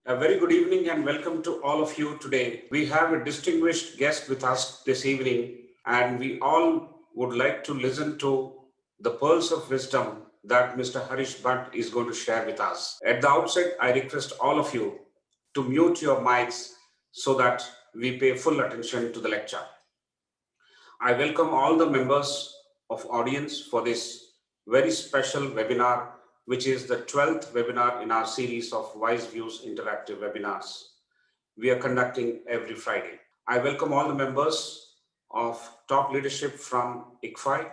A very good evening and welcome to all of you today. We have a distinguished guest with us this evening, and we all would like to listen to the pearls of wisdom that Mr. Harish Bhat is going to share with us. At the outset, I request all of you to mute your mics so that we pay full attention to the lecture. I welcome all the members of audience for this very special webinar, which is the 12th webinar in our series of Wise Views interactive webinars we are conducting every Friday. I welcome all the members of top leadership from ICFAI.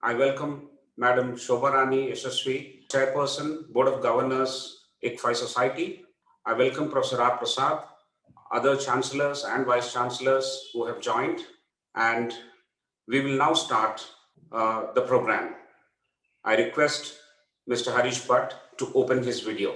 I welcome Madam Shobharani Yashasvi, Chairperson, Board of Governors, ICFAI Society. I welcome Professor R. Prasad, other chancellors and vice chancellors who have joined, and we will now start the program. I request Mr. Harish Bhat to open his video.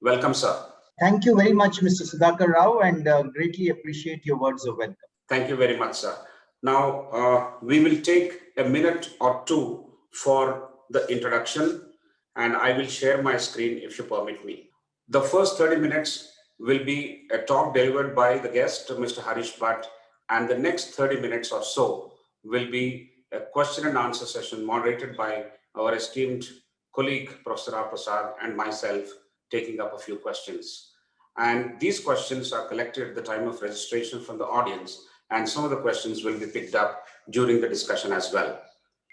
Welcome, sir. Thank you very much, Mr. Sudhakar Rao, and greatly appreciate your words of welcome. Thank you very much, sir. Now, we will take a minute or two for the introduction, and I will share my screen if you permit me. The first 30 minutes will be a talk delivered by the guest, Mr. Harish Bhat, and the next 30 minutes or so will be a question and answer session moderated by our esteemed colleague, Professor R. Prasad, and myself, taking up a few questions. And these questions are collected at the time of registration from the audience, and some of the questions will be picked up during the discussion as well.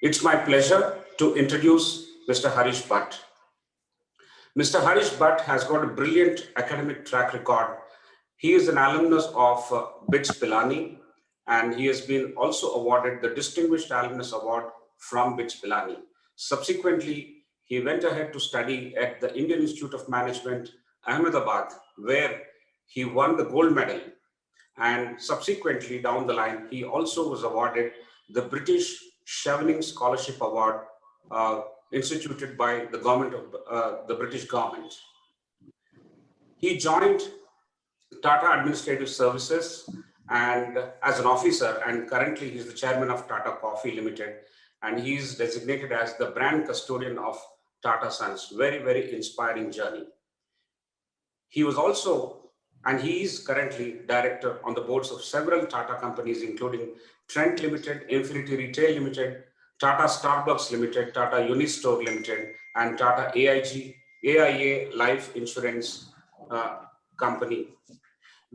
It's my pleasure to introduce Mr. Harish Bhat. Mr. Harish Bhat has got a brilliant academic track record. He is an alumnus of BITS Pilani, and he has been also awarded the Distinguished Alumnus Award from BITS Pilani. Subsequently, he went ahead to study at the Indian Institute of Management, Ahmedabad, where he won the gold medal. And subsequently, down the line, he also was awarded the British Chevening Scholarship Award instituted by the government of the British government. He joined Tata Administrative Services and as an officer, and currently he's the chairman of Tata Coffee Limited, and he's designated as the brand custodian of Tata Sons. Very, very inspiring journey. He was also, and he is currently director on the boards of several Tata companies, including Trent Limited, Infinity Retail Limited, Tata Starbucks Limited, Tata Unistore Limited, and Tata AIA Life Insurance Company.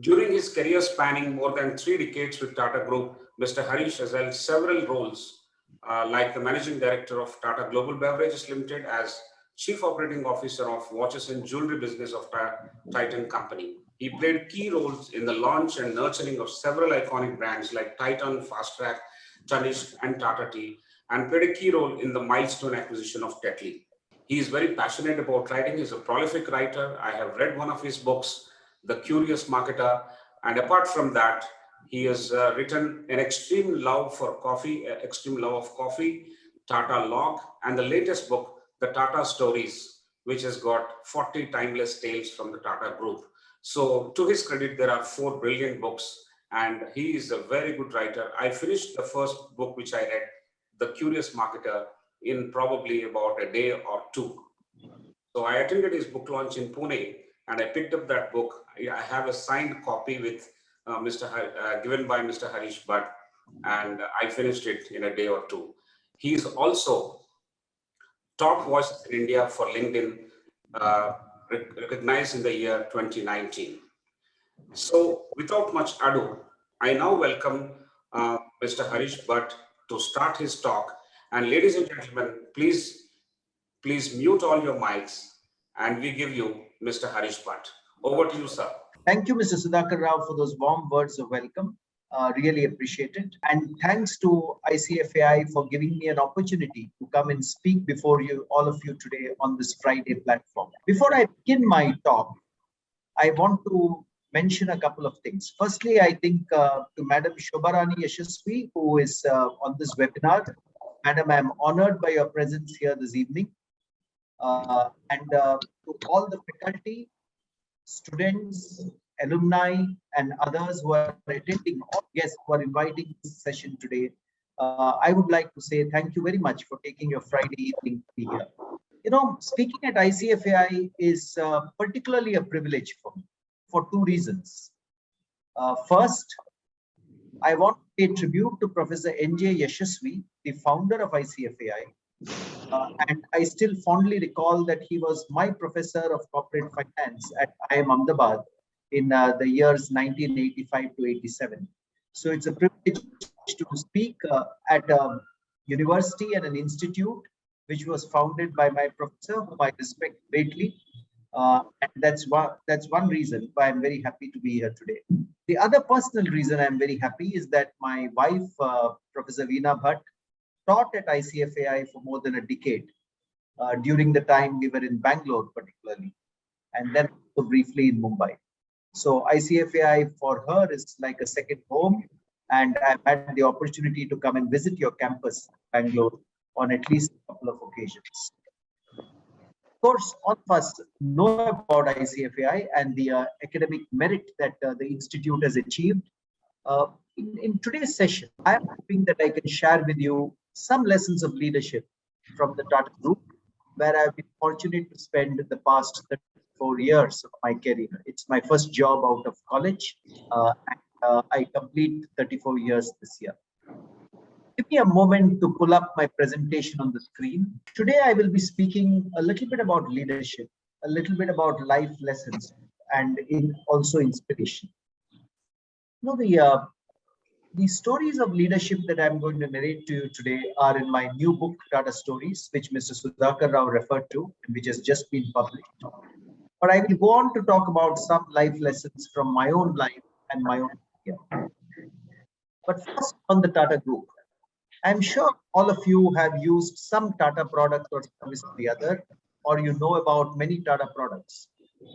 During his career spanning more than 3 decades with Tata Group, Mr. Harish has held several roles like the Managing Director of Tata Global Beverages Limited, as Chief Operating Officer of Watches and Jewelry Business of Titan Company. He played key roles in the launch and nurturing of several iconic brands like Titan, Fast Track, Tanishq, and Tata Tea, and played a key role in the milestone acquisition of Tetley. He is very passionate about writing. He's a prolific writer. I have read one of his books, The Curious Marketer, and apart from that, he has written an extreme love for coffee, extreme love of coffee, Tata Log, and the latest book, The Tata Stories, which has got 40 timeless tales from the Tata Group. So to his credit, there are 4 brilliant books, and he is a very good writer. I finished the first book which I read, The Curious Marketer, in probably about a day or 2. So I attended his book launch in Pune, and I picked up that book. I have a signed copy with given by Mr. Harish Bhat, and I finished it in a day or 2. He is also top voice in India for LinkedIn, recognized in the year 2019. So without much ado, I now welcome Mr. Harish Bhat to start his talk. And ladies and gentlemen, please mute all your mics, and we give you Mr. Harish Bhat. Over to you, sir. Thank you, Mr. Sudhakar Rao, for those warm words of welcome. Really appreciate it. And thanks to ICFAI for giving me an opportunity to come and speak before you, all of you today on this Friday platform. Before I begin my talk, I want to mention a couple of things. Firstly, I think to Madam Shobharani Yashasvi, who is on this webinar. Madam, I'm honored by your presence here this evening. And to all the faculty, students, alumni, and others who are attending, all guests who are inviting this session today, I would like to say thank you very much for taking your Friday evening to be here. You know, speaking at ICFAI is particularly a privilege for me. for two reasons. First, I want to pay tribute to Professor N.J. Yashasvi, the founder of ICFAI. And I still fondly recall that he was my professor of corporate finance at IIM Ahmedabad in the years 1985 to 87. So it's a privilege to speak at a university and an institute which was founded by my professor, whom I respect greatly. And that's one reason why I'm very happy to be here today. The other personal reason I'm very happy is that my wife, Professor Veena Bhat, taught at ICFAI for more than a decade during the time we were in Bangalore particularly, and then also briefly in Mumbai. So ICFAI for her is like a second home, and I've had the opportunity to come and visit your campus, Bangalore, on at least a couple of occasions. Of course, all of us know about ICFAI and the academic merit that the institute has achieved. In today's session, I am hoping that I can share with you some lessons of leadership from the Tata Group, where I've been fortunate to spend the past 34 years of my career. It's my first job out of college, and I complete 34 years this year. Give me a moment to pull up my presentation on the screen. Today, I will be speaking a little bit about leadership, a little bit about life lessons, and also inspiration. You know, the stories of leadership that I'm going to narrate to you today are in my new book, Tata Stories, which Mr. Sudhakar Rao referred to, and which has just been published. But I will go on to talk about some life lessons from my own life and my own career. But first, on the Tata Group. I'm sure all of you have used some Tata product or service or the other, or you know about many Tata products.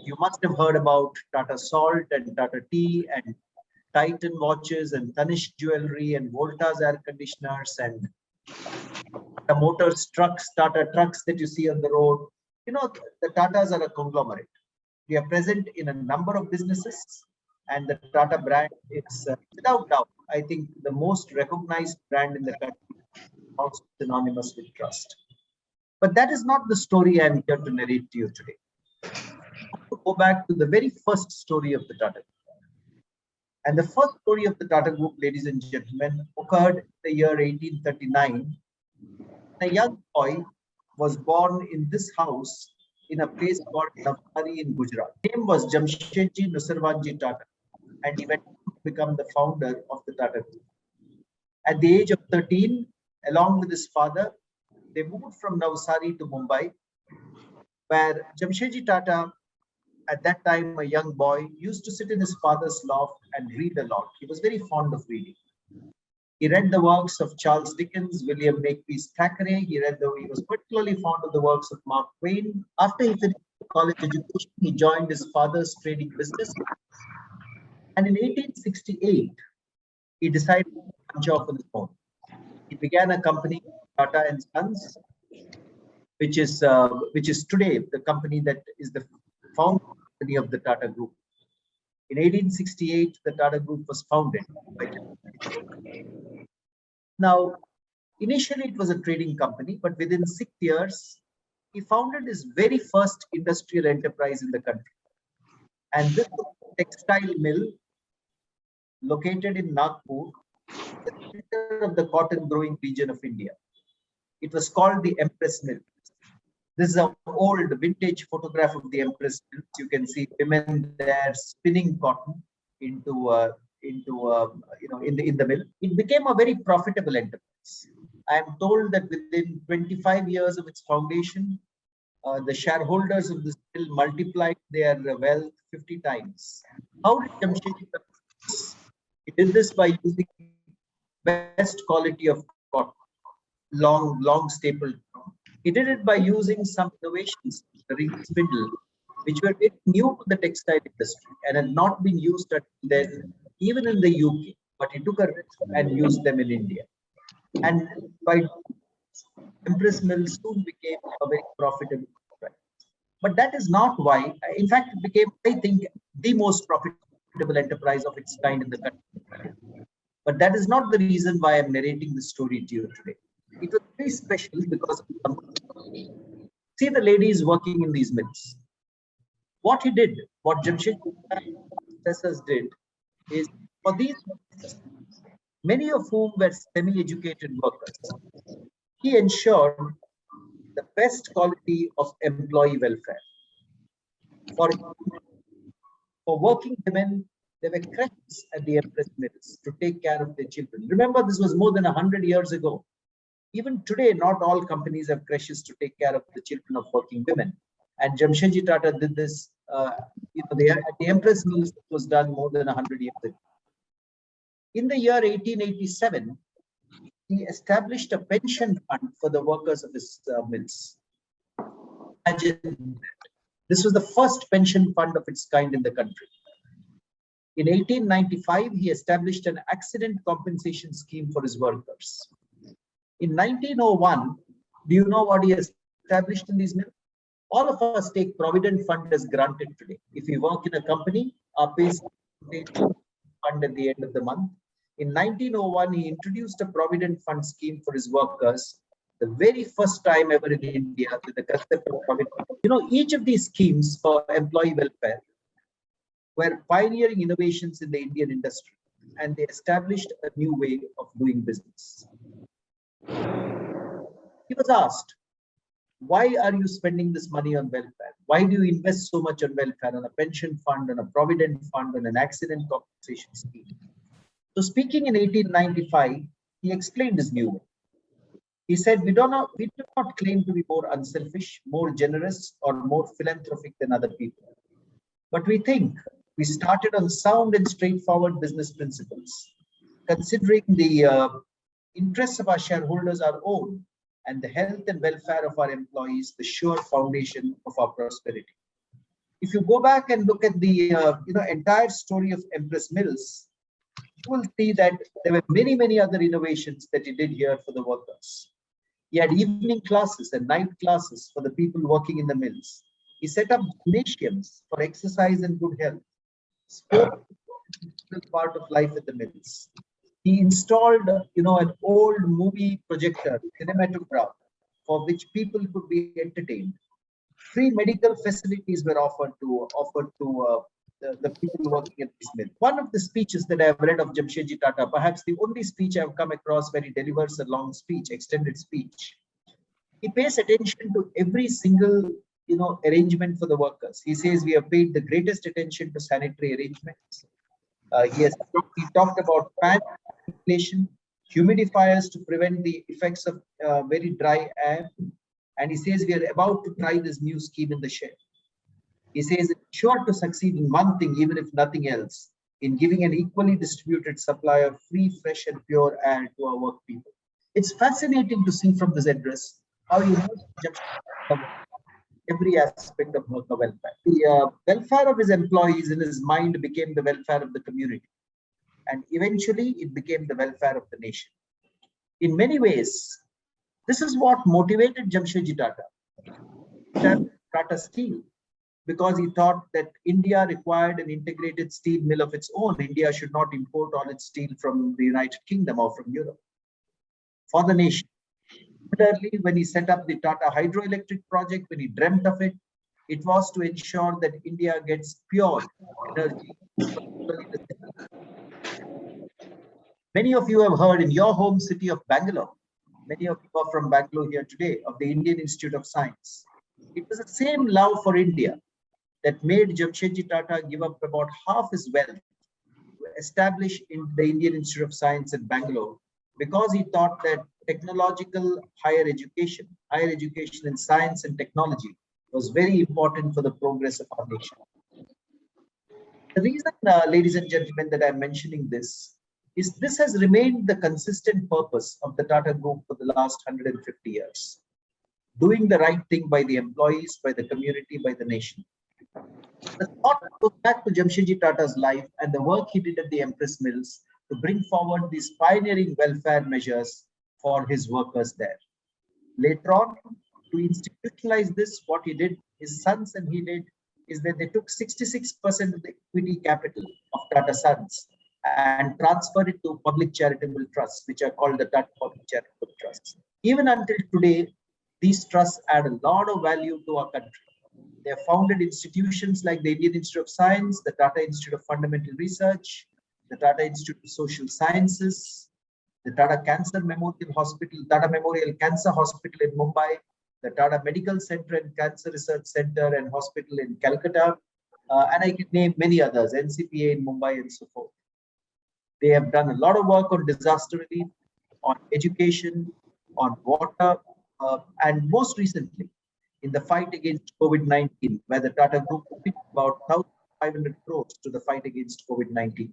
You must have heard about Tata Salt and Tata Tea and Titan watches and Tanishq jewelry and Voltas air conditioners and the motors, trucks, Tata trucks that you see on the road. You know, the Tatas are a conglomerate. We are present in a number of businesses, and the Tata brand is without doubt, I think, the most recognized brand in the country, also synonymous with trust. But that is not the story I'm here to narrate to you today. I want to go back to the very first story of the Tata Group. And the first story of the Tata Group, ladies and gentlemen, occurred in the year 1839. A young boy was born in this house in a place called Navsari in Gujarat. His name was Jamshedji Nusarwanji Tata, and he went to become the founder of the Tata Group. At the age of 13, along with his father, they moved from Navsari to Mumbai, where Jamshedji Tata, at that time a young boy, used to sit in his father's loft and read a lot. He was very fond of reading. He read the works of Charles Dickens, William Makepeace Thackeray. He was particularly fond of the works of Mark Twain. After he finished college education, he joined his father's trading business. And in 1868, he decided to branch off on his own. He began a company, Tata and Sons, which is today the company that is the founding company of the Tata Group. In 1868, the Tata Group was founded. Now, initially it was a trading company, but within 6 years, he founded his very first industrial enterprise in the country. And this was a textile mill located in Nagpur, the center of the cotton growing region of India. It was called the Empress Mill. This is an old vintage photograph of the Empress Mill. You can see women there spinning cotton in the mill. It became a very profitable enterprise. I am told that within 25 years of its foundation, the shareholders of this mill multiplied their wealth 50 times. How did Jamshedji do this? He did this by using best quality of cotton, long staple. He did it by using some innovations during the spindle, which were very new to the textile industry and had not been used until then, even in the UK. But he took a risk and used them in India. And by Empress Mill soon became a very profitable enterprise. But that is not why. In fact, it became, I think, the most profitable enterprise of its kind in the country. But that is not the reason why I'm narrating this story to you today. It was very special because of see the ladies working in these mills. What he did, what Jamshedji predecessors did, is for these workers, many of whom were semi-educated workers, he ensured the best quality of employee welfare. For working women, there were creches at the Empress Mills to take care of their children. Remember, this was more than 100 years ago. Even today, not all companies have creches to take care of the children of working women. And Jamshedji Tata did this, at the Empress Mills, it was done more than 100 years ago. In the year 1887, he established a pension fund for the workers of his mills. Imagine, this was the first pension fund of its kind in the country. In 1895, he established an accident compensation scheme for his workers. In 1901, do you know what he established in these mills? All of us take Provident Fund as granted today. If we work in a company, our pay fund at the end of the month. In 1901, he introduced a Provident Fund scheme for his workers, the very first time ever in India with the concept of Provident Fund. Each of these schemes for employee welfare were pioneering innovations in the Indian industry, and they established a new way of doing business. He was asked, why are you spending this money on welfare? Why do you invest so much on welfare, on a pension fund, on a provident fund, on an accident compensation scheme? So speaking in 1895, he explained his new way. He said, we do not claim to be more unselfish, more generous, or more philanthropic than other people. But we think we started on sound and straightforward business principles, considering the interests of our shareholders our own, and the health and welfare of our employees the sure foundation of our prosperity. If you go back and look at the entire story of Empress Mills, you will see that there were many other innovations that he did here for the workers. He had evening classes and night classes for the people working in the mills. He set up gymnasiums for exercise and good health. Sport is a part of life at the mills. He installed, an old movie projector, cinematograph, for which people could be entertained. Free medical facilities were offered to the people working at this mill. One of the speeches that I have read of Jamshedji Tata, perhaps the only speech I have come across where he delivers a long speech, extended speech, he pays attention to every single arrangement for the workers. He says we have paid the greatest attention to sanitary arrangements. He talked about fan ventilation, humidifiers to prevent the effects of very dry air, and he says we are about to try this new scheme in the shed. He says it's sure to succeed in one thing, even if nothing else, in giving an equally distributed supply of free, fresh, and pure air to our work people. It's fascinating to see from this address how he knows every aspect of worker welfare. The welfare of his employees in his mind became the welfare of the community, and eventually it became the welfare of the nation. In many ways, this is what motivated Jamshedji Tata, Tata Steel, because he thought that India required an integrated steel mill of its own. India should not import all its steel from the United Kingdom or from Europe for the nation. Similarly, when he set up the Tata hydroelectric project, when he dreamt of it, it was to ensure that India gets pure energy. Many of you have heard in your home city of Bangalore, many of you are from Bangalore here today, of the Indian Institute of Science. It was the same love for India that made Jamshedji Tata give up about half his wealth to establish in the Indian Institute of Science at Bangalore, because he thought that technological higher education in science and technology was very important for the progress of our nation. The reason, ladies and gentlemen, that I'm mentioning this is this has remained the consistent purpose of the Tata Group for the last 150 years. Doing the right thing by the employees, by the community, by the nation. The thought goes back to Jamshedji Tata's life and the work he did at the Empress Mills to bring forward these pioneering welfare measures for his workers there. Later on, to institutionalize this, what he did, his sons and he did, is that they took 66% of the equity capital of Tata Sons and transferred it to public charitable trusts, which are called the Tata Public Charitable Trusts. Even until today, these trusts add a lot of value to our country. They have founded institutions like the Indian Institute of Science, the Tata Institute of Fundamental Research, the Tata Institute of Social Sciences, the Tata Cancer Memorial Hospital, Tata Memorial Cancer Hospital in Mumbai, the Tata Medical Center and Cancer Research Center and Hospital in Calcutta, and I can name many others, NCPA in Mumbai and so forth. They have done a lot of work on disaster relief, on education, on water, and most recently, in the fight against COVID-19, where the Tata Group put about 1,500 crores to the fight against COVID-19.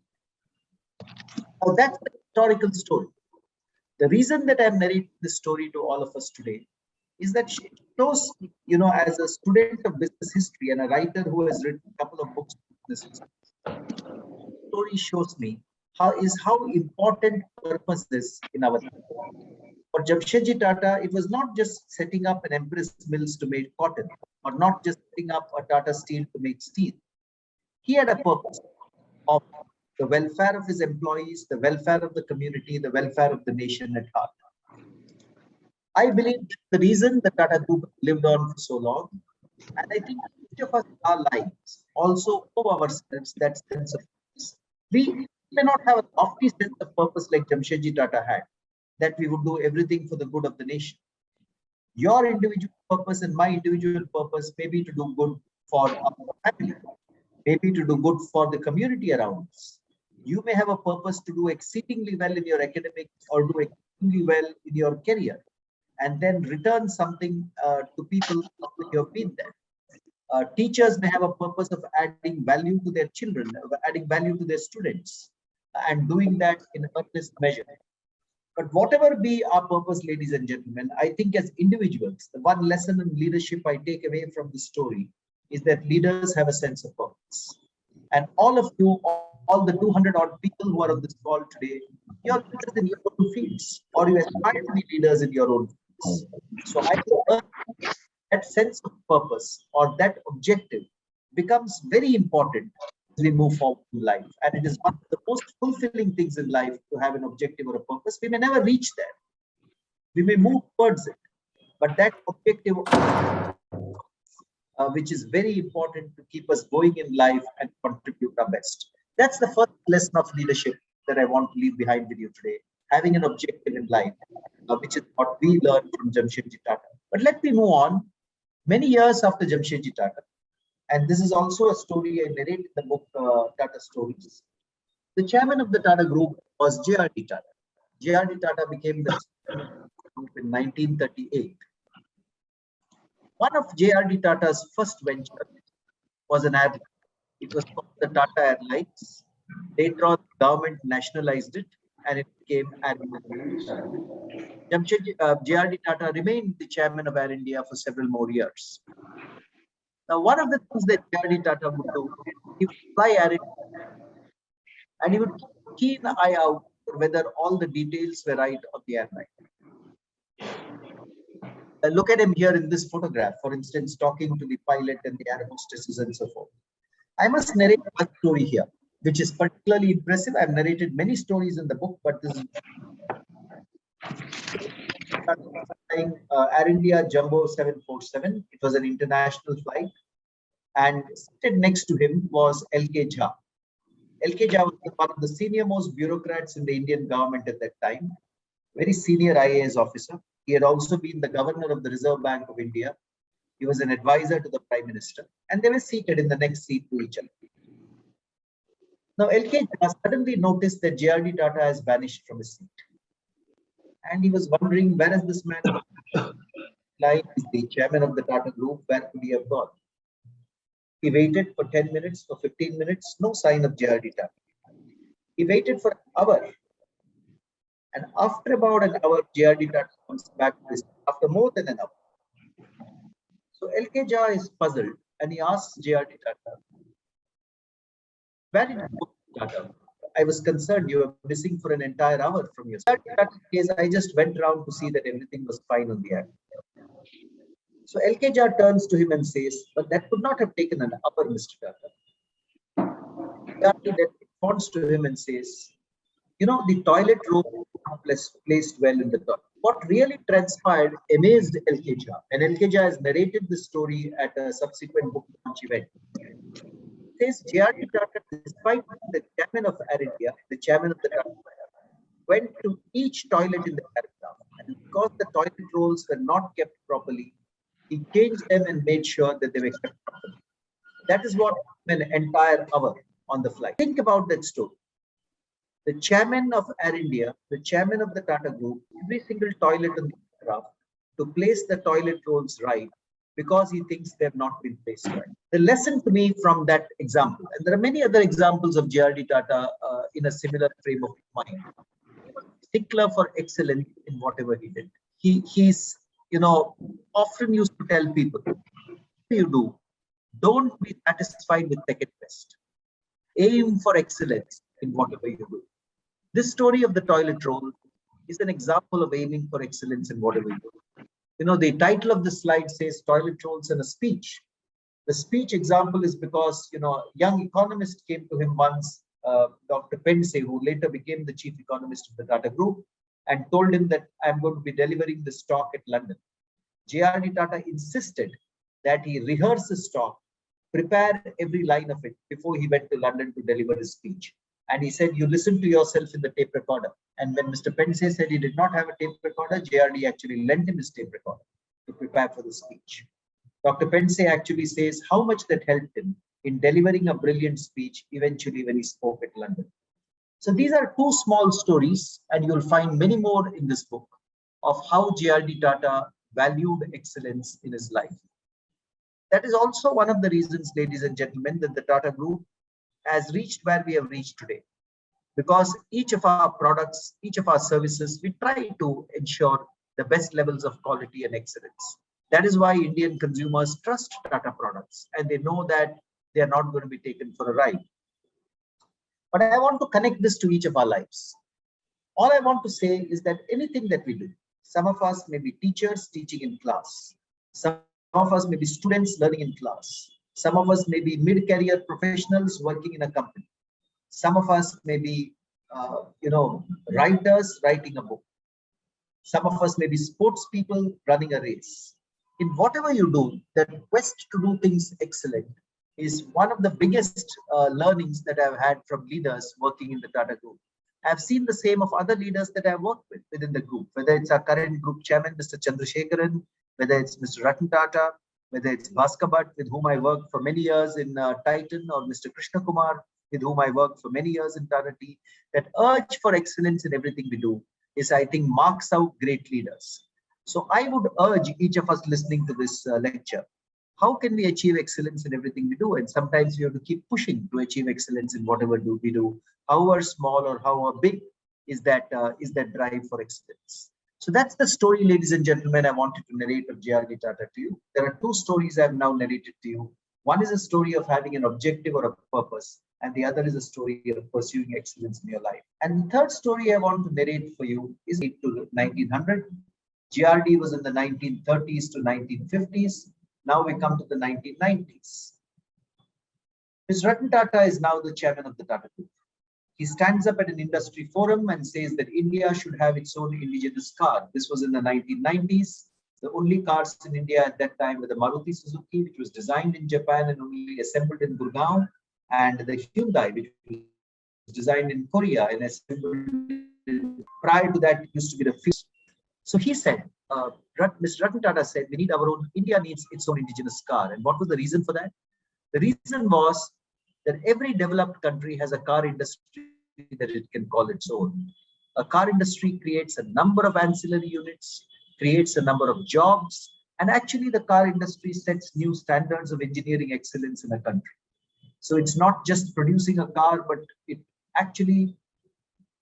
Now, that's the historical story. The reason that I'm narrating this story to all of us today is that it shows, as a student of business history and a writer who has written a couple of books on business history, the story shows me how important purpose is in our life. For Jamshedji Tata, it was not just setting up an Empress Mills to make cotton, or not just setting up a Tata Steel to make steel. He had a purpose of the welfare of his employees, the welfare of the community, the welfare of the nation at heart. I believe the reason the Tata Group lived on for so long, and I think each of us, our lives, also owe ourselves that sense of purpose. We may not have a lofty sense of purpose like Jamshedji Tata had, that we would do everything for the good of the nation. Your individual purpose and my individual purpose may be to do good for our family, maybe to do good for the community around us. You may have a purpose to do exceedingly well in your academics or do exceedingly well in your career, and then return something to people after you have been there. Teachers may have a purpose of adding value to their children, adding value to their students, and doing that in earnest measure. But whatever be our purpose, ladies and gentlemen, I think as individuals, the one lesson in leadership I take away from this story is that leaders have a sense of purpose. And all of you, all the 200 odd people who are on this call today, you're leaders in your own fields, or you aspire to be leaders in your own fields. So I think that sense of purpose or that objective becomes very important as we move forward in life. And it is one of the most fulfilling things in life to have an objective or a purpose. We may never reach there. We may move towards it, but that objective, which is very important to keep us going in life and contribute our best. That's the first lesson of leadership that I want to leave behind with you today. Having an objective in life, which is what we learned from Jamshedji Tata. But let me move on. Many years after Jamshedji Tata, and this is also a story I narrate in the book Tata Stories. The chairman of the Tata Group was J.R.D. Tata. J.R.D. Tata became the chairman of the group in 1938. One of J.R.D. Tata's first ventures was an airline. It was called the Tata Airlines. Later on, the government nationalized it and it became Air India. J.R.D. Tata remained the chairman of Air India for several more years. Now, one of the things that J.R.D. Tata would do, he would fly Air India and he would keep a keen eye out for whether all the details were right on the airline. Look at him here in this photograph, for instance, talking to the pilot and the air hostesses and so forth. I must narrate one story here, which is particularly impressive. I've narrated many stories in the book, but this is Air India Jumbo 747. It was an international flight, and seated next to him was L.K. Jha. L.K. Jha was one of the senior most bureaucrats in the Indian government at that time, very senior IAS officer. He had also been the governor of the Reserve Bank of India. He was an advisor to the Prime Minister, and they were seated in the next seat to each other. Now, L.K. Jha suddenly noticed that J.R.D. Tata has vanished from his seat. And he was wondering, where is this man? Like, is the chairman of the Tata Group, where could he have gone? He waited for 10 minutes, for 15 minutes, no sign of J.R.D. Tata. He waited for an hour. And after about an hour, J.R.D. Tata comes back to his seat, after more than an hour. So L.K. Jha is puzzled and he asks J.R.D. Tata, where did you go, Tata? I was concerned you were missing for an entire hour from your seat. Case, I just went around to see that everything was fine on the air. So L.K. Jha turns to him and says, but that could not have taken an hour, Mr. Tata. J.R.D. then responds to him and says, you know, the toilet roll was placed well in the toilet. What really transpired amazed LKJ, and LKJ has narrated this story at a subsequent book launch event. It says JRD Tata, despite being the chairman of Air India, the chairman of the Tata, went to each toilet in the aircraft, and because the toilet rolls were not kept properly, he changed them and made sure that they were kept properly. That is what an entire hour on the flight. Think about that story. The chairman of Air India, the chairman of the Tata Group, every single toilet on the aircraft to place the toilet rolls right because he thinks they have not been placed right. The lesson to me from that example, and there are many other examples of JRD Tata in a similar frame of mind. Stickler for excellence in whatever he did. He's often used to tell people, you do, don't be satisfied with second best. Aim for excellence in whatever you do. This story of the toilet roll is an example of aiming for excellence in whatever you do. The title of the slide says toilet rolls and a speech. The speech example is because, a young economist came to him once, Dr. Pense, who later became the chief economist of the Tata Group, and told him that I'm going to be delivering this talk at London. JRD Tata insisted that he rehearse his talk, prepare every line of it before he went to London to deliver his speech. And he said, you listen to yourself in the tape recorder. And when Mr. Pense said he did not have a tape recorder, JRD actually lent him his tape recorder to prepare for the speech. Dr. Pense actually says how much that helped him in delivering a brilliant speech eventually when he spoke at London. So these are two small stories, and you'll find many more in this book of how JRD Tata valued excellence in his life. That is also one of the reasons, ladies and gentlemen, that the Tata Group has reached where we have reached today. Because each of our products, each of our services, we try to ensure the best levels of quality and excellence. That is why Indian consumers trust Tata products, and they know that they are not going to be taken for a ride. But I want to connect this to each of our lives. All I want to say is that anything that we do, some of us may be teachers teaching in class. Some of us may be students learning in class. Some of us may be mid-career professionals working in a company. Some of us may be, writers writing a book. Some of us may be sports people running a race. In whatever you do, the quest to do things excellent is one of the biggest learnings that I've had from leaders working in the Tata Group. I've seen the same of other leaders that I've worked with within the group, whether it's our current group chairman, Mr. Chandrasekharan, whether it's Mr. Ratan Tata, whether it's Bhaskar Bhat, with whom I worked for many years in Titan, or Mr. Krishna Kumar, with whom I worked for many years in Tata Tea. That urge for excellence in everything we do is, I think, marks out great leaders. So I would urge each of us listening to this lecture, how can we achieve excellence in everything we do? And sometimes we have to keep pushing to achieve excellence in whatever we do, however small or however big is that drive for excellence. So that's the story, ladies and gentlemen, I wanted to narrate of JRD Tata to you. There are two stories I've now narrated to you. One is a story of having an objective or a purpose, and the other is a story of pursuing excellence in your life. And the third story I want to narrate for you is to 1900. JRD was in the 1930s to 1950s. Now we come to the 1990s. Mr. Ratan Tata is now the chairman of the Tata Group. He stands up at an industry forum and says that India should have its own indigenous car. This was in the 1990s. The only cars in India at that time were the Maruti Suzuki, which was designed in Japan and only assembled in Gurgaon, and the Hyundai, which was designed in Korea and assembled. Prior to that, it used to be the Fiat. So he said, Mr. Ratan Tata said, India needs its own indigenous car. And what was the reason for that? The reason was that every developed country has a car industry that it can call its own. A car industry creates a number of ancillary units, creates a number of jobs, and actually the car industry sets new standards of engineering excellence in a country. So it's not just producing a car, but it actually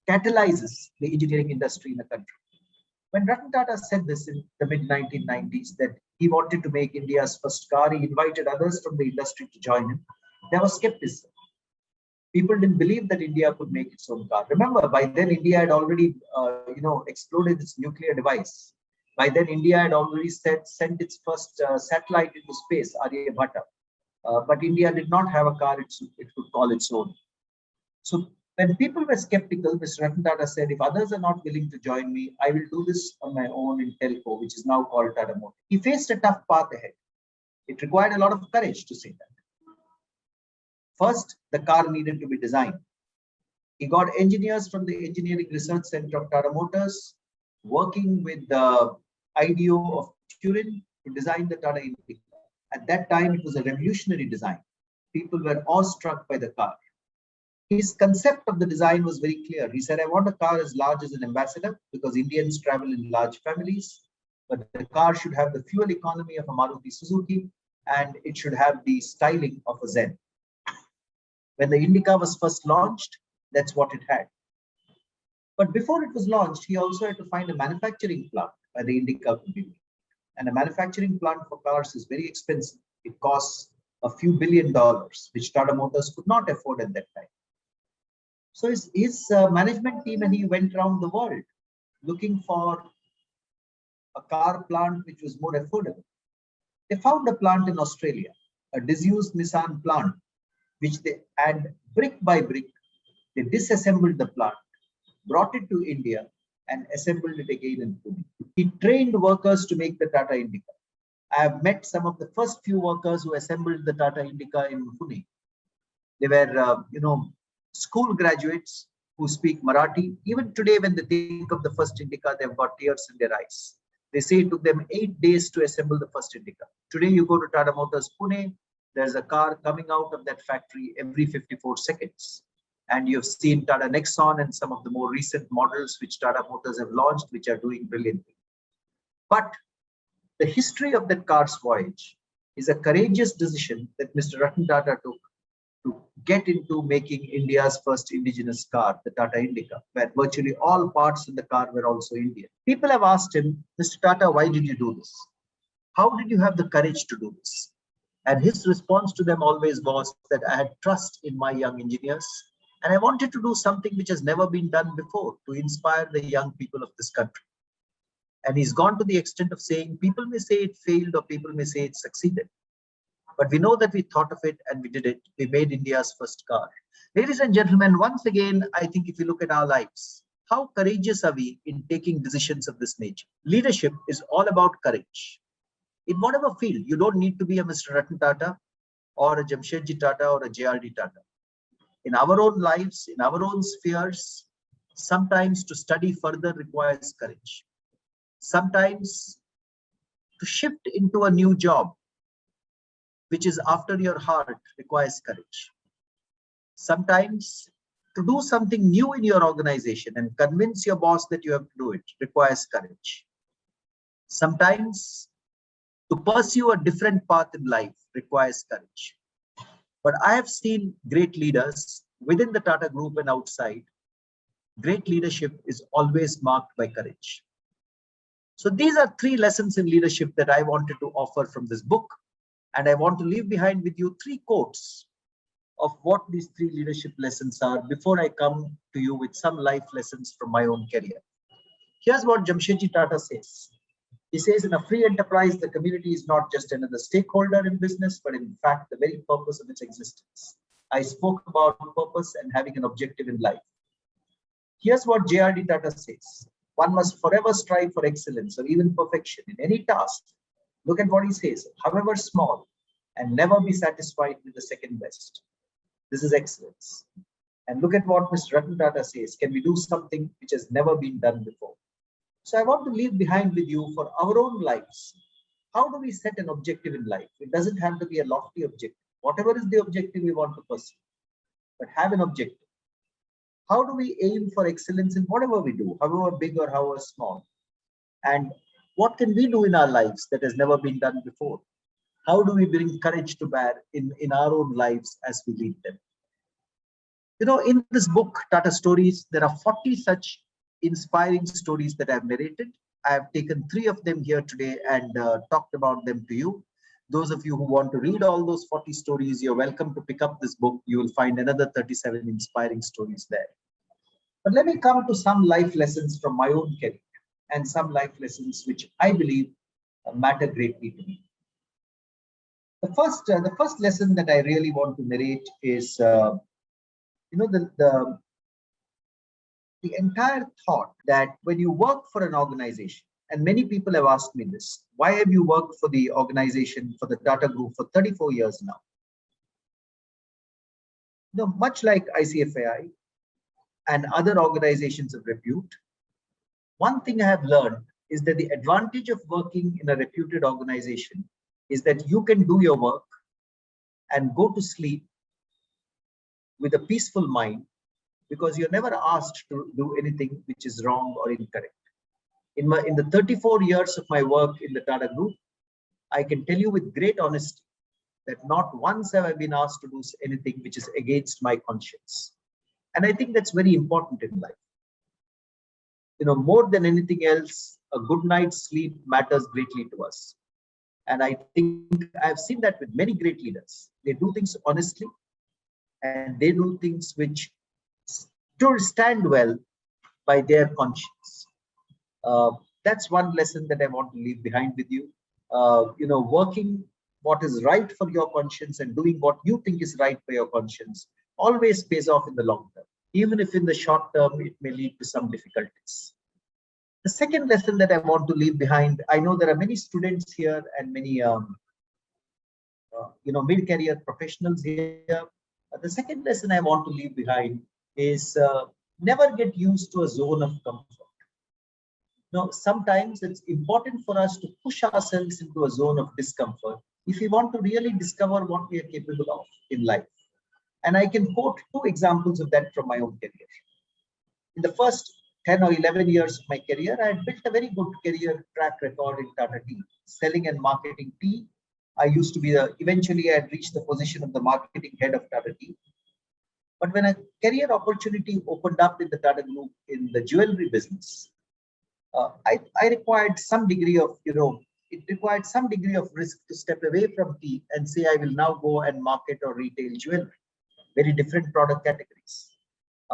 catalyzes the engineering industry in a country. When Ratan Tata said this in the mid-1990s, that he wanted to make India's first car, he invited others from the industry to join him. There was skepticism. People didn't believe that India could make its own car. Remember, by then India had already, exploded its nuclear device. By then India had already sent its first satellite into space, Aryabhatta. But India did not have a car it could call its own. So When people were skeptical, Mr. Ratan Tata said, if others are not willing to join me, I will do this on my own in telco, which is now called Tata Motors. He faced a tough path ahead. It required a lot of courage to say that. First, the car needed to be designed. He got engineers from the Engineering Research Center of Tata Motors, working with the IDO of Turin to design the Tata Indica. At that time, it was a revolutionary design. People were awestruck by the car. His concept of the design was very clear. He said, I want a car as large as an Ambassador because Indians travel in large families, but the car should have the fuel economy of a Maruti Suzuki and it should have the styling of a Zen. When the Indica was first launched, that's what it had. But before it was launched, he also had to find a manufacturing plant where the Indica could be made. And a manufacturing plant for cars is very expensive. It costs a few $1 billion, which Tata Motors could not afford at that time. So his management team and he went around the world looking for a car plant which was more affordable. They found a plant in Australia, a disused Nissan plant, which they had brick by brick. They disassembled the plant, brought it to India, and assembled it again in Pune. He trained workers to make the Tata Indica. I have met some of the first few workers who assembled the Tata Indica in Pune. They were, school graduates who speak Marathi. Even today, when they think of the first Indica, they've got tears in their eyes. They say it took them 8 days to assemble the first Indica. Today, you go to Tata Motors Pune, there's a car coming out of that factory every 54 seconds. And you've seen Tata Nexon and some of the more recent models which Tata Motors have launched, which are doing brilliantly. But the history of that car's voyage is a courageous decision that Mr. Ratan Tata took to get into making India's first indigenous car, the Tata Indica, where virtually all parts of the car were also Indian. People have asked him, Mr. Tata, why did you do this? How did you have the courage to do this? And his response to them always was that I had trust in my young engineers and I wanted to do something which has never been done before to inspire the young people of this country. And he's gone to the extent of saying, people may say it failed or people may say it succeeded. But we know that we thought of it and we did it. We made India's first car. Ladies and gentlemen, once again, I think if you look at our lives, how courageous are we in taking decisions of this nature? Leadership is all about courage. In whatever field, you don't need to be a Mr. Ratan Tata or a Jamshedji Tata or a JRD Tata. In our own lives, in our own spheres, sometimes to study further requires courage. Sometimes to shift into a new job, which is after your heart, requires courage. Sometimes to do something new in your organization and convince your boss that you have to do it requires courage. Sometimes to pursue a different path in life requires courage. But I have seen great leaders within the Tata Group and outside. Great leadership is always marked by courage. So these are 3 lessons in leadership that I wanted to offer from this book. And I want to leave behind with you 3 quotes of what these 3 leadership lessons are before I come to you with some life lessons from my own career. Here's what Jamshedji Tata says. He says, in a free enterprise, the community is not just another stakeholder in business, but in fact, the very purpose of its existence. I spoke about purpose and having an objective in life. Here's what JRD Tata says. One must forever strive for excellence or even perfection in any task. Look at what he says, however small, and never be satisfied with the second best. This is excellence. And look at what Mr. Ratan Tata says, can we do something which has never been done before? So I want to leave behind with you for our own lives. How do we set an objective in life? It doesn't have to be a lofty objective. Whatever is the objective we want to pursue, but have an objective. How do we aim for excellence in whatever we do, however big or however small? And what can we do in our lives that has never been done before? How do we bring courage to bear in our own lives as we lead them? You know, in this book, Tata Stories, there are 40 such inspiring stories that I've narrated. I have taken 3 of them here today and talked about them to you. Those of you who want to read all those 40 stories, you're welcome to pick up this book. You will find another 37 inspiring stories there. But let me come to some life lessons from my own career and some life lessons which I believe matter greatly to me. The first lesson that I really want to narrate is, the the entire thought that when you work for an organization, and many people have asked me this, why have you worked for the organization, for the Tata Group for 34 years now? Much like ICFAI and other organizations of repute, one thing I have learned is that the advantage of working in a reputed organization is that you can do your work and go to sleep with a peaceful mind, because you're never asked to do anything which is wrong or incorrect. In the 34 years of my work in the Tata Group, I can tell you with great honesty that not once have I been asked to do anything which is against my conscience. And I think that's very important in life. More than anything else, a good night's sleep matters greatly to us. And I think I've seen that with many great leaders. They do things honestly, and they do things which stand well by their conscience. That's one lesson that I want to leave behind with you. Working what is right for your conscience and doing what you think is right for your conscience always pays off in the long term, even if in the short term it may lead to some difficulties. The second lesson that I want to leave behind, I know there are many students here and many mid-career professionals here. The second lesson I want to leave behind is never get used to a zone of comfort. Sometimes it's important for us to push ourselves into a zone of discomfort if we want to really discover what we are capable of in life. And I can quote two examples of that from my own career. In the first 10 or 11 years of my career, I had built a very good career track record in Tata Tea, selling and marketing tea. I used to be eventually I had reached the position of the marketing head of Tata Tea. But when a career opportunity opened up in the Tata Group in the jewelry business, I required some degree of, it required some degree of risk to step away from tea and say, I will now go and market or retail jewelry, very different product categories.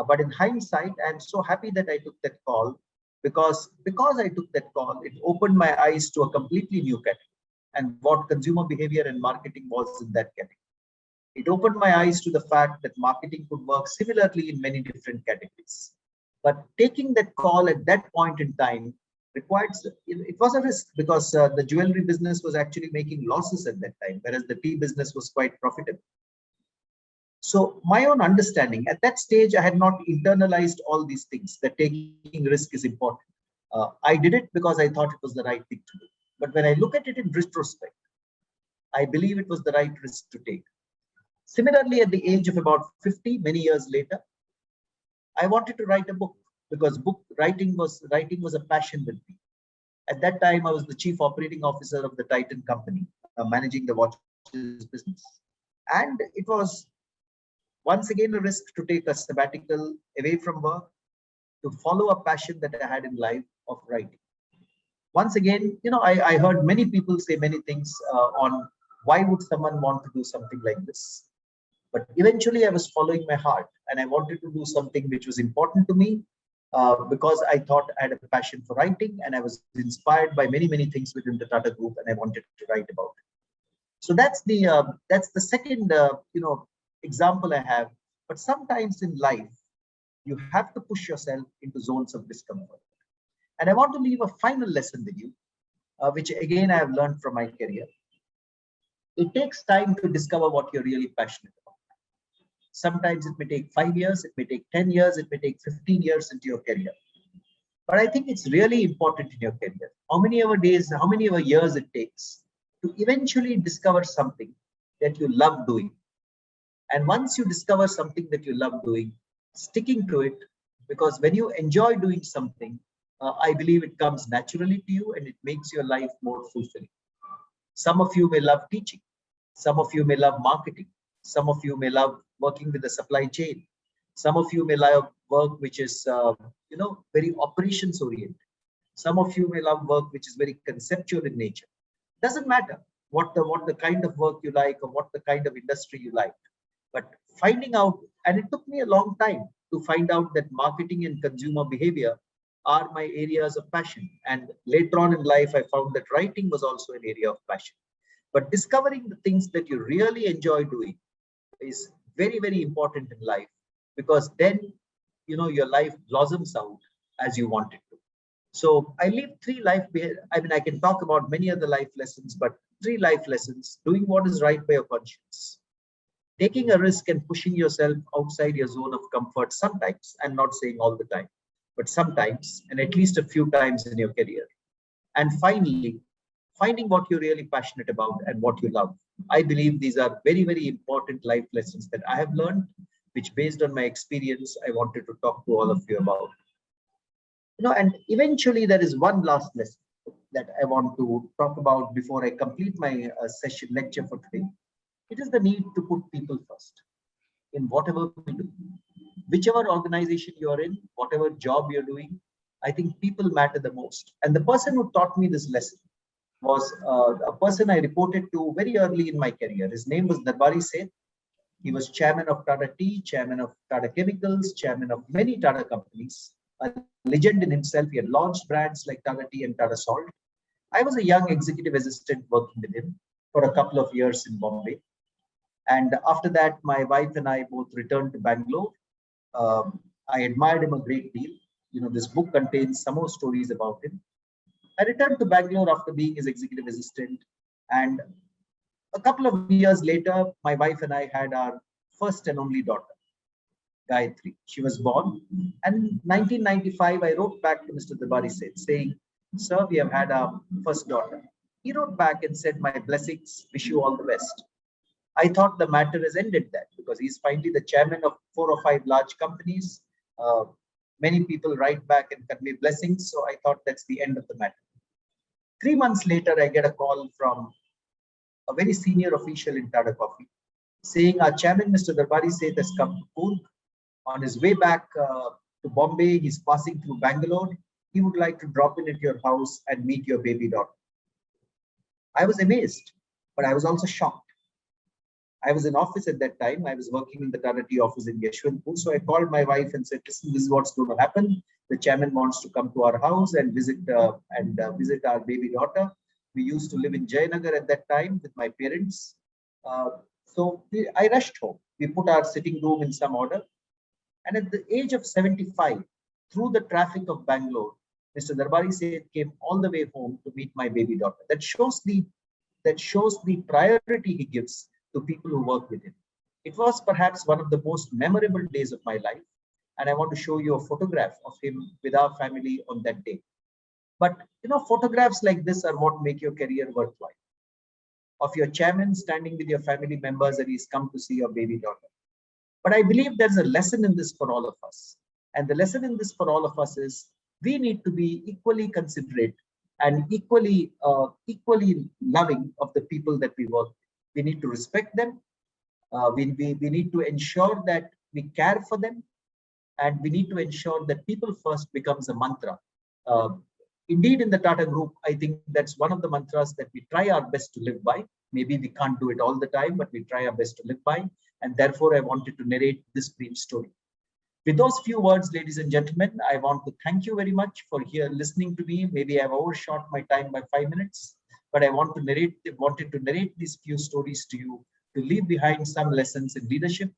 But in hindsight, I'm so happy that I took that call, because I took that call, it opened my eyes to a completely new category and what consumer behavior and marketing was in that category. It opened my eyes to the fact that marketing could work similarly in many different categories. But taking that call at that point in time required, it was a risk, because the jewelry business was actually making losses at that time, whereas the tea business was quite profitable. So my own understanding at that stage, I had not internalized all these things, that taking risk is important. I did it because I thought it was the right thing to do. But when I look at it in retrospect, I believe it was the right risk to take. Similarly, at the age of about 50, many years later, I wanted to write a book, because book writing was a passion with me. At that time, I was the chief operating officer of the Titan company, managing the watches business. And it was once again a risk to take a sabbatical away from work to follow a passion that I had in life of writing. Once again, I heard many people say many things on why would someone want to do something like this. But eventually I was following my heart, and I wanted to do something which was important to me, because I thought I had a passion for writing, and I was inspired by many things within the Tata Group, and I wanted to write about it. So that's the second example I have. But sometimes in life, you have to push yourself into zones of discomfort. And I want to leave a final lesson with you, which again I have learned from my career. It takes time to discover what you're really passionate about. Sometimes it may take 5 years, it may take 10 years, it may take 15 years into your career. But I think it's really important in your career. How many ever years it takes to eventually discover something that you love doing. And once you discover something that you love doing, sticking to it, because when you enjoy doing something, I believe it comes naturally to you and it makes your life more fulfilling. Some of you may love teaching. Some of you may love marketing. Some of you may love working with the supply chain. Some of you may love work which is, very operations oriented. Some of you may love work which is very conceptual in nature. Doesn't matter what the kind of work you like or what the kind of industry you like. But finding out, and it took me a long time to find out that marketing and consumer behavior are my areas of passion. And later on in life, I found that writing was also an area of passion. But discovering the things that you really enjoy doing is very important in life, because then your life blossoms out as you want it to. So I leave three life, I mean, I can talk about many other life lessons, but three life lessons: doing what is right by your conscience, taking a risk and pushing yourself outside your zone of comfort sometimes. I'm not saying all the time, but sometimes, and at least a few times in your career. And finally, finding what you're really passionate about and what you love. I believe these are very, very important life lessons that I have learned, which based on my experience, I wanted to talk to all of you about. And eventually there is one last lesson that I want to talk about before I complete my session lecture for today. It is the need to put people first in whatever we do. Whichever organization you're in, whatever job you're doing, I think people matter the most. And the person who taught me this lesson was a person I reported to very early in my career. His name was Darbari Seth. He was chairman of Tata Tea, chairman of Tata Chemicals, chairman of many Tata companies, a legend in himself. He had launched brands like Tata Tea and Tata Salt. I was a young executive assistant working with him for a couple of years in Bombay. And after that, my wife and I both returned to Bangalore. I admired him a great deal. This book contains some more stories about him. I returned to Bangalore after being his executive assistant. And a couple of years later, my wife and I had our first and only daughter, Gayatri. She was born. And in 1995, I wrote back to Mr. Dabari Seth saying, "Sir, we have had our first daughter." He wrote back and said, "My blessings, wish you all the best." I thought the matter has ended that because he's finally the chairman of 4 or 5 large companies. Uh, Many people write back and convey blessings. So I thought that's the end of the matter. 3 months later, I get a call from a very senior official in Tata Coffee saying our chairman, Mr. Darbari Seth, has come to Coorg. On his way back to Bombay, he's passing through Bangalore. He would like to drop in at your house and meet your baby daughter. I was amazed, but I was also shocked. I was in office at that time. I was working in the Tata Tea office in Yeshwanthpur. So I called my wife and said, "Listen, this is what's going to happen. The chairman wants to come to our house and visit our baby daughter." We used to live in Jayanagar at that time with my parents. I rushed home. We put our sitting room in some order. And at the age of 75, through the traffic of Bangalore, Mr. Darbari Seth came all the way home to meet my baby daughter. That shows the priority he gives to people who work with him. It was perhaps one of the most memorable days of my life. And I want to show you a photograph of him with our family on that day. But photographs like this are what make your career worthwhile. Of your chairman standing with your family members and he's come to see your baby daughter. But I believe there's a lesson in this for all of us. And the lesson in this for all of us is we need to be equally considerate and equally loving of the people that we work with. We need to respect them. We need to ensure that we care for them. And we need to ensure that people first becomes a mantra. Indeed, in the Tata Group, I think that's one of the mantras that we try our best to live by. Maybe we can't do it all the time, but we try our best to live by. And therefore, I wanted to narrate this brief story. With those few words, ladies and gentlemen, I want to thank you very much for listening to me. Maybe I've overshot my time by 5 minutes, but I wanted to narrate these few stories to you to leave behind some lessons in leadership,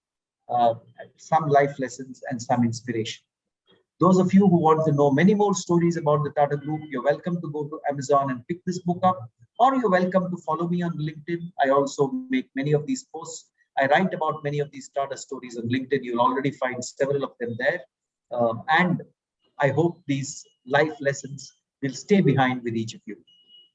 some life lessons, and some inspiration. Those of you who want to know many more stories about the Tata Group, you're welcome to go to Amazon and pick this book up, or you're welcome to follow me on LinkedIn. I also make many of these posts. I write about many of these Tata stories on LinkedIn. You'll already find several of them there. And I hope these life lessons will stay behind with each of you.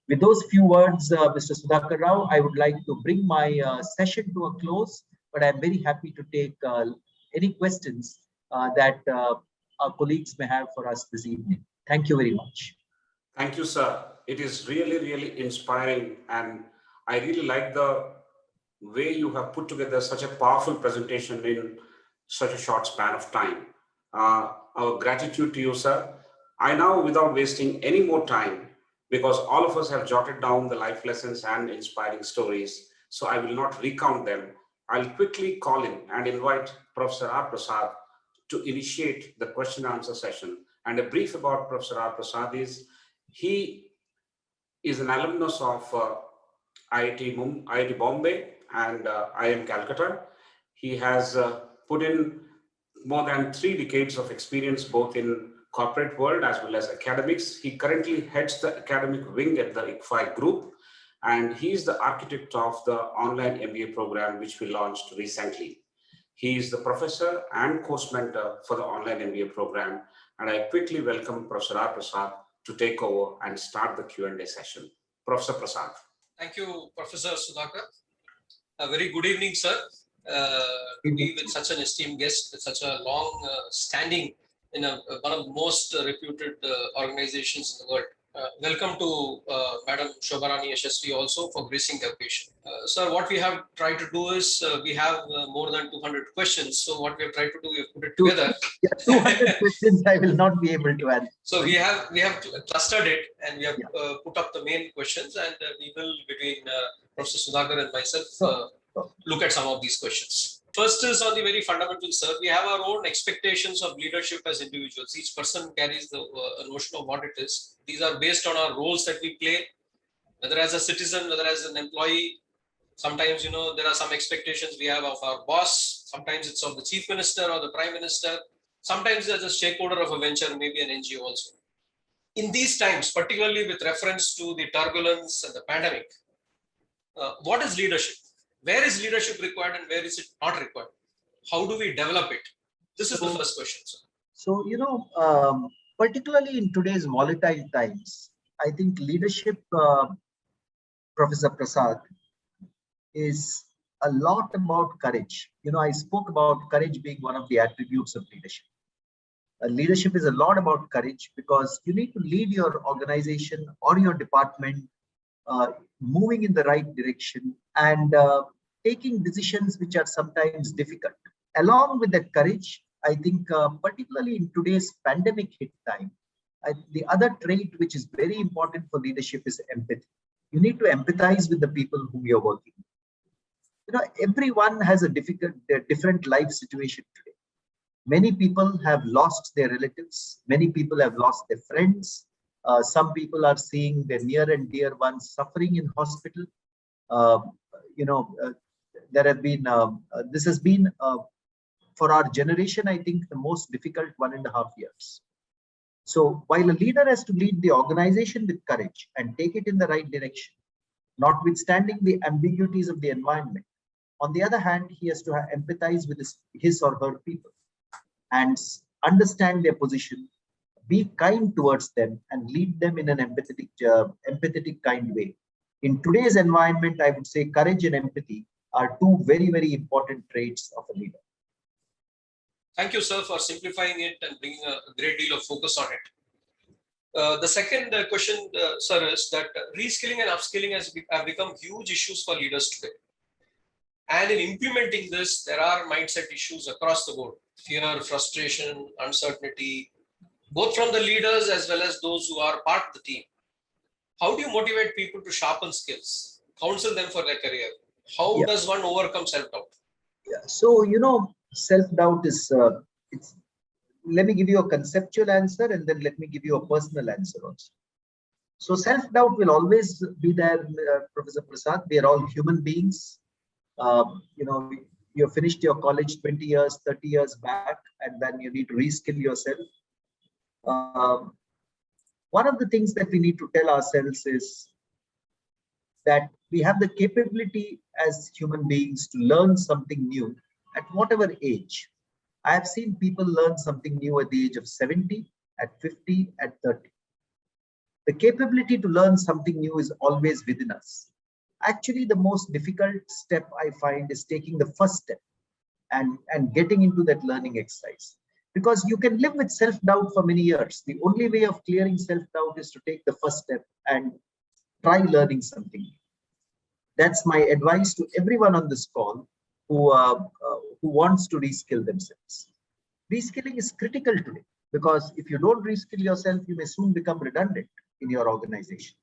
With those few words, Mr. Sudhakar Rao, I would like to bring my session to a close, but I'm very happy to take any questions that our colleagues may have for us this evening. Thank you very much. Thank you, sir. It is really, really inspiring. And I really like the way you have put together such a powerful presentation in such a short span of time. Our gratitude to you, sir. I now, without wasting any more time, because all of us have jotted down the life lessons and inspiring stories, so I will not recount them. I'll quickly call in and invite Professor R. Prasad to initiate the question and answer session. And a brief about Professor R. Prasad is, he is an alumnus of IIT Bombay and IIM Calcutta. He has put in more than 3 decades of experience both in corporate world as well as academics. He currently heads the academic wing at the ICFAI group, and he is the architect of the online MBA program which we launched recently. He is the professor and course mentor for the online MBA program, and I quickly welcome Professor R. Prasad to take over and start the Q&A session. Professor Prasad. Thank you, Professor Sudhakar. A very good evening, sir. To be with such an esteemed guest, with such a long standing in one of the most reputed organizations in the world. Welcome to Madam Shobharani Yashasvi also for gracing the occasion. Sir, what we have tried to do is we have more than 200 questions. So what we have tried to do, we have put it together. Yeah, 200 questions I will not be able to answer. So we have clustered it, and we have put up the main questions, and we will, between Professor Sudhakar and myself, look at some of these questions. First is on the very fundamental, sir. We have our own expectations of leadership as individuals. Each person carries the notion of what it is. These are based on our roles that we play, whether as a citizen, whether as an employee. Sometimes, there are some expectations we have of our boss. Sometimes it's of the chief minister or the prime minister. Sometimes as a stakeholder of a venture, maybe an NGO also. In these times, particularly with reference to the turbulence and the pandemic, what is leadership? Where is leadership required and where is it not required? How do we develop it? This is the first question, sir. So, particularly in today's volatile times, I think leadership, Professor Prasad, is a lot about courage. I spoke about courage being one of the attributes of leadership. Leadership is a lot about courage because you need to lead your organization or your department moving in the right direction and taking decisions which are sometimes difficult. Along with that courage, I think particularly in today's pandemic hit time, the other trait which is very important for leadership is empathy. You need to empathize with the people whom you're working with. Everyone has a different life situation today. Many people have lost their relatives. Many people have lost their friends. Some people are seeing their near and dear ones suffering in hospital. There have been, this has been for our generation, I think, the most difficult 1.5 years. So while a leader has to lead the organization with courage and take it in the right direction, notwithstanding the ambiguities of the environment, on the other hand, he has to empathize with his or her people and understand their position, be kind towards them, and lead them in an empathetic kind way. In today's environment, I would say courage and empathy are two very, very important traits of a leader. Thank you, sir, for simplifying it and bringing a great deal of focus on it. The second question, sir, is that reskilling and upskilling have become huge issues for leaders today. And in implementing this, there are mindset issues across the board: fear, frustration, uncertainty, both from the leaders as well as those who are part of the team. How do you motivate people to sharpen skills, counsel them for their career? How does one overcome self-doubt? Yeah. So, self-doubt is, let me give you a conceptual answer and then let me give you a personal answer also. So self-doubt will always be there, Professor Prasad. We are all human beings. You finished your college 20 years, 30 years back, and then you need to reskill yourself. One of the things that we need to tell ourselves is that we have the capability as human beings to learn something new at whatever age. I have seen people learn something new at the age of 70, at 50, at 30. The capability to learn something new is always within us. Actually, the most difficult step I find is taking the first step and getting into that learning exercise. Because you can live with self-doubt for many years. The only way of clearing self-doubt is to take the first step and try learning something new. That's my advice to everyone on this call who wants to reskill themselves. Reskilling is critical today because if you don't reskill yourself, you may soon become redundant in your organization.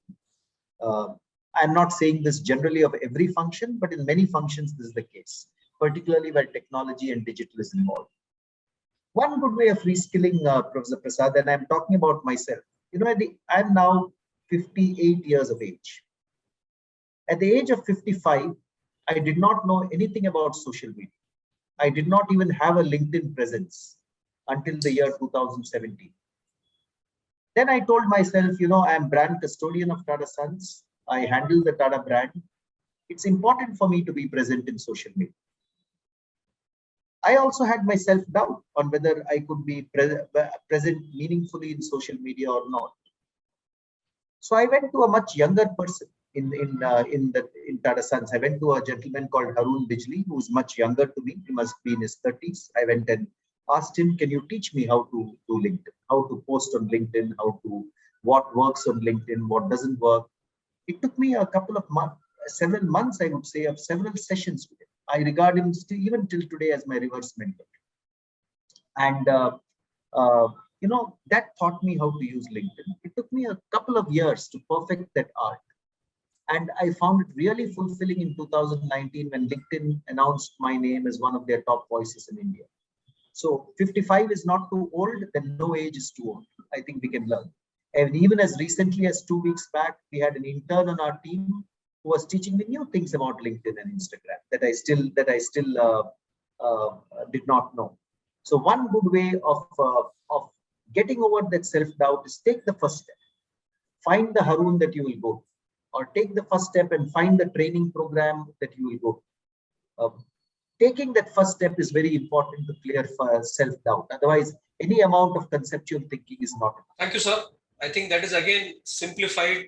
I'm not saying this generally of every function, but in many functions, this is the case, particularly where technology and digital is involved. One good way of reskilling, Professor Prasad, and I'm talking about myself. I'm now 58 years of age. At the age of 55, I did not know anything about social media. I did not even have a LinkedIn presence until the year 2017. Then I told myself, I am brand custodian of Tata Sons. I handle the Tata brand. It's important for me to be present in social media. I also had my self-doubt on whether I could be present meaningfully in social media or not. So I went to a much younger person in Tata Sons. I went to a gentleman called Harun Bijli, who is much younger to me. He must be in his 30s. I went and asked him, can you teach me how to do LinkedIn, how to post on LinkedIn, what works on LinkedIn, what doesn't work. It took me a couple of months, several months, I would say, of several sessions with him. I regard him still, even till today, as my reverse mentor. And that taught me how to use LinkedIn. It took me a couple of years to perfect that art. And I found it really fulfilling in 2019 when LinkedIn announced my name as one of their top voices in India. So 55 is not too old, then no age is too old. I think we can learn. And even as recently as 2 weeks back, we had an intern on our team who was teaching me new things about LinkedIn and Instagram that I still did not know. So one good way of getting over that self-doubt is take the first step. Find the Harun that you will go to, or take the first step and find the training program that you will go to. Taking that first step is very important to clear self-doubt. Otherwise, any amount of conceptual thinking is not enough. Thank you, sir. I think that is again simplified,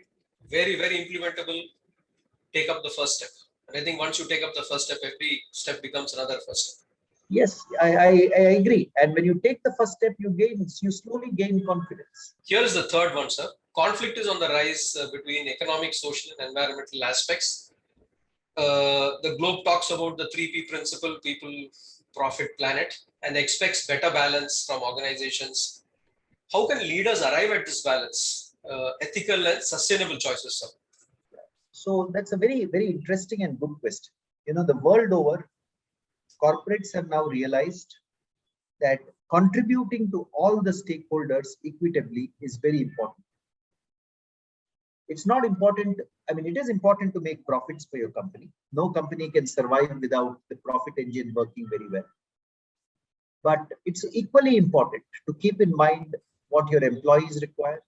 very, very implementable. Take up the first step. And I think once you take up the first step, every step becomes another first step. Yes, I agree. And when you take the first step, you slowly gain confidence. Here is the third one, sir. Conflict is on the rise between economic, social, and environmental aspects. The globe talks about the 3P principle: people, profit, planet, and expects better balance from organizations. How can leaders arrive at this balance? Ethical and sustainable choices, sir. So that's a very, very interesting and good question. The world over, corporates have now realized that contributing to all the stakeholders equitably is very important. It's not important. I mean, it is important to make profits for your company. No company can survive without the profit engine working very well. But it's equally important to keep in mind what your employees require,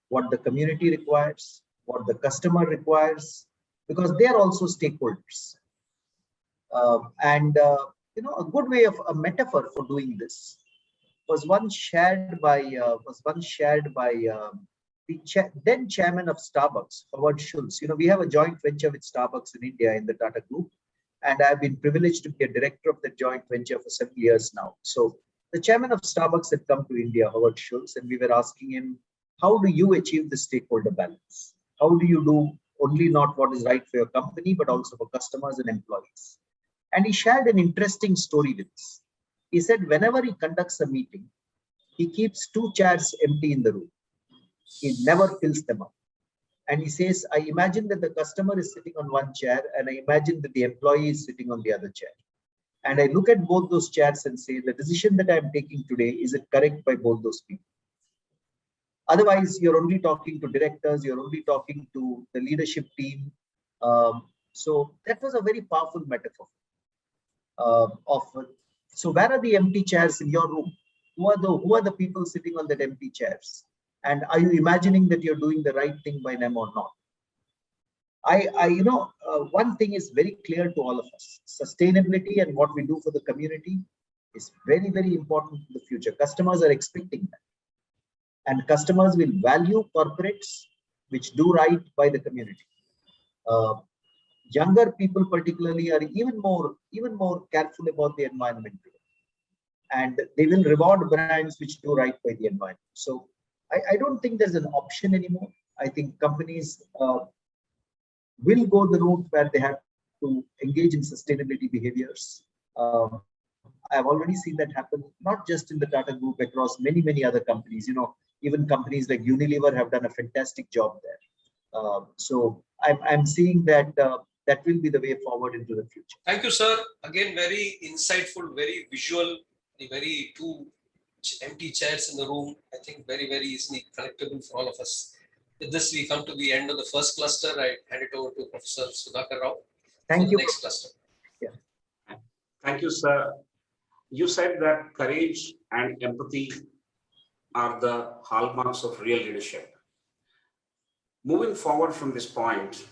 what the community requires, what the customer requires, because they are also stakeholders. A good way of a metaphor for doing this was once shared by the then chairman of Starbucks, Howard Schultz. We have a joint venture with Starbucks in India in the Tata Group, and I've been privileged to be a director of the joint venture for several years now. So the chairman of Starbucks had come to India, Howard Schultz, and we were asking him, how do you achieve the stakeholder balance? How do you do only not what is right for your company, but also for customers and employees? And he shared an interesting story with us. He said, whenever he conducts a meeting, he keeps 2 chairs empty in the room. He never fills them up. And he says, I imagine that the customer is sitting on one chair, and I imagine that the employee is sitting on the other chair. And I look at both those chairs and say, the decision that I'm taking today, is it correct by both those people? Otherwise, you're only talking to directors, you're only talking to the leadership team. So that was a very powerful metaphor. So where are the empty chairs in your room? Who are the people sitting on that empty chairs? And are you imagining that you're doing the right thing by them or not? One thing is very clear to all of us: sustainability and what we do for the community is very, very important in the future. Customers are expecting that, and customers will value corporates which do right by the community. Younger people particularly are even more careful about the environment today, and they will reward brands which do right by the environment. So I don't think there's an option anymore. I think companies will go the route where they have to engage in sustainability behaviors. I've already seen that happen, not just in the Tata Group, across many, many other companies. Even companies like Unilever have done a fantastic job there. So I'm seeing that that will be the way forward into the future. Thank you, sir. Again, very insightful, very visual, the very 2 empty chairs in the room. I think very, very easily connectable for all of us. With this, we come to the end of the first cluster. I hand it over to Professor Sudhakar Rao. Thank you. Next cluster. Yeah. Thank you. Thank you, sir. You said that courage and empathy are the hallmarks of real leadership. Moving forward from this point,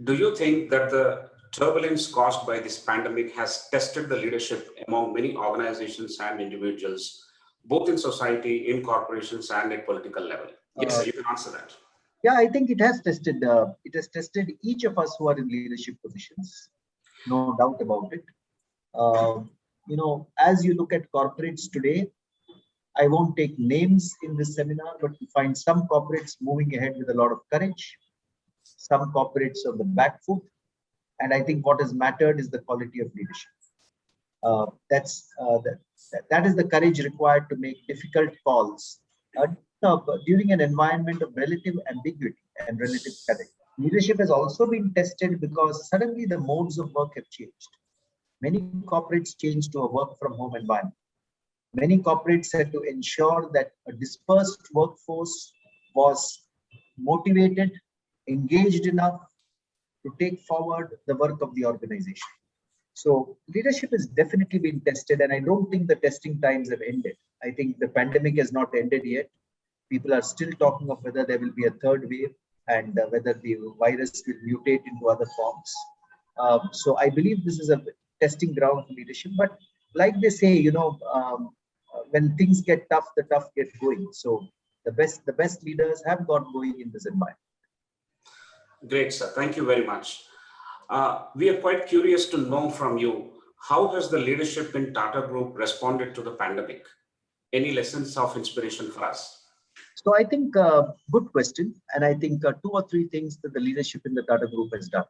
do you think that the turbulence caused by this pandemic has tested the leadership among many organizations and individuals, both in society, in corporations, and at political level? Yes, sir, you can answer that. Yeah, I think it has tested. It has tested each of us who are in leadership positions. No doubt about it. As you look at corporates today, I won't take names in this seminar, but you find some corporates moving ahead with a lot of courage, some corporates on the back foot. And I think what has mattered is the quality of leadership. That is the courage required to make difficult calls during an environment of relative ambiguity and relative courage. Leadership has also been tested because suddenly the modes of work have changed. Many corporates changed to a work from home environment. Many corporates had to ensure that a dispersed workforce was motivated, engaged enough to take forward the work of the organization. So leadership has definitely been tested, and I don't think the testing times have ended. I think the pandemic has not ended yet. People are still talking of whether there will be a third wave and whether the virus will mutate into other forms. So I believe this is a testing ground for leadership. But like they say, when things get tough, the tough get going. So the best leaders have got going in this environment. Great, sir. Thank you very much. We are quite curious to know from you, how has the leadership in Tata Group responded to the pandemic? Any lessons of inspiration for us? So I think good question. And I think 2 or 3 things that the leadership in the Tata Group has done.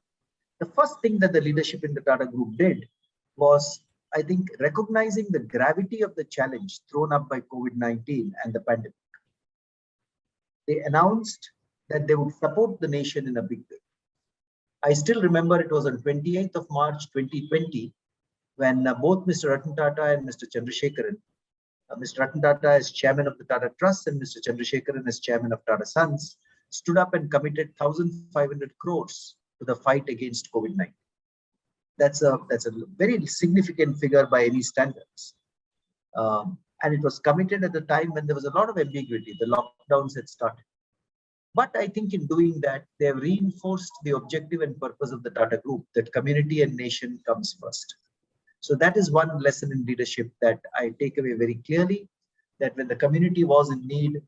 The first thing that the leadership in the Tata Group did was, I think, recognizing the gravity of the challenge thrown up by COVID-19 and the pandemic. They announced that they would support the nation in a big way. I still remember it was on 28th of March 2020 when both Mr. Ratan Tata and Mr. Chandrasekaran, Mr. Ratan Tata as chairman of the Tata Trust and Mr. Chandrasekaran as chairman of Tata Sons, stood up and committed 1,500 crores to the fight against COVID-19. That's a very significant figure by any standards. And it was committed at the time when there was a lot of ambiguity. The lockdowns had started. But I think in doing that, they have reinforced the objective and purpose of the Tata Group, that community and nation comes first. So that is one lesson in leadership that I take away very clearly, that when the community was in need,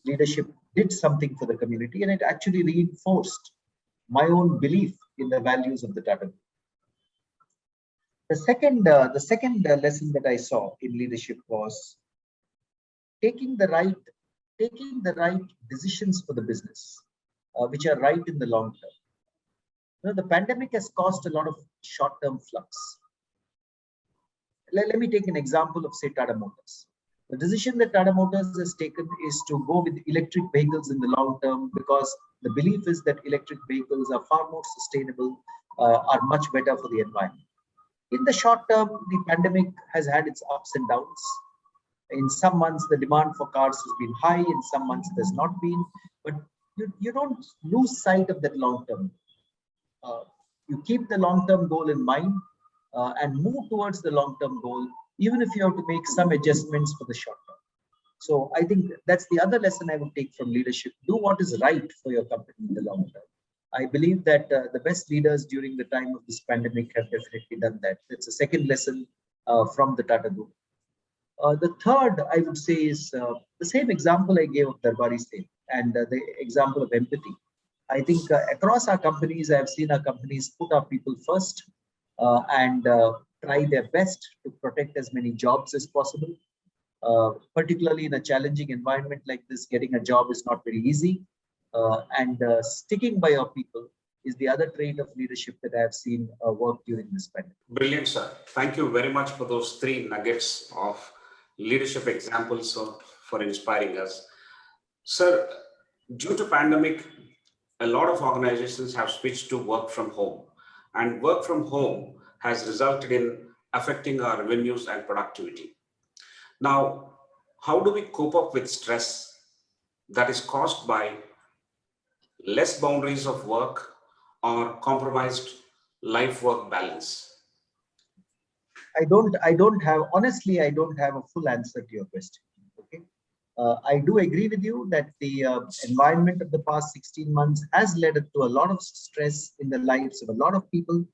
leadership did something for the community, and it actually reinforced my own belief in the values of the Tata Group. The second lesson that I saw in leadership was taking the right decisions for the business, which are right in the long term. The pandemic has caused a lot of short-term flux. Let me take an example of, say, Tata Motors. The decision that Tata Motors has taken is to go with electric vehicles in the long term, because the belief is that electric vehicles are far more sustainable, are much better for the environment. In the short term, the pandemic has had its ups and downs. In some months, the demand for cars has been high. In some months, it has not been. But you don't lose sight of that long term. You keep the long term goal in mind and move towards the long term goal, even if you have to make some adjustments for the short term. So I think that's the other lesson I would take from leadership. Do what is right for your company in the long term. I believe that the best leaders during the time of this pandemic have definitely done that. That's a second lesson from the Tata Group. The third, I would say, is the same example I gave of Darbari Sale and the example of empathy. I think across our companies, I have seen our companies put our people first and try their best to protect as many jobs as possible. Particularly in a challenging environment like this, getting a job is not very easy. And sticking by your people is the other trait of leadership that I have seen work during this pandemic. Brilliant, sir. Thank you very much for those 3 nuggets of leadership examples for inspiring us. Sir, due to pandemic, a lot of organizations have switched to work from home, and work from home has resulted in affecting our revenues and productivity. Now, how do we cope up with stress that is caused by less boundaries of work or compromised life-work balance? I don't have, honestly, I don't have a full answer to your question. Okay. I do agree with you that the environment of the past 16 months has led to a lot of stress in the lives of a lot of people.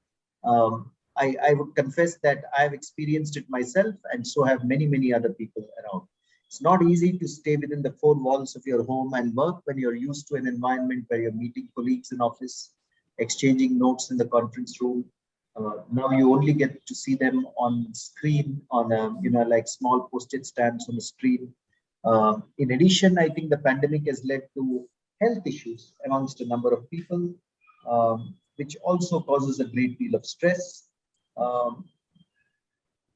I would confess that I have experienced it myself, and so have many, many other people around. It's not easy to stay within the four walls of your home and work when you're used to an environment where you're meeting colleagues in office, exchanging notes in the conference room. Now you only get to see them on screen, on a, like small postage stamps on the screen. In addition, I think the pandemic has led to health issues amongst a number of people, which also causes a great deal of stress. Um,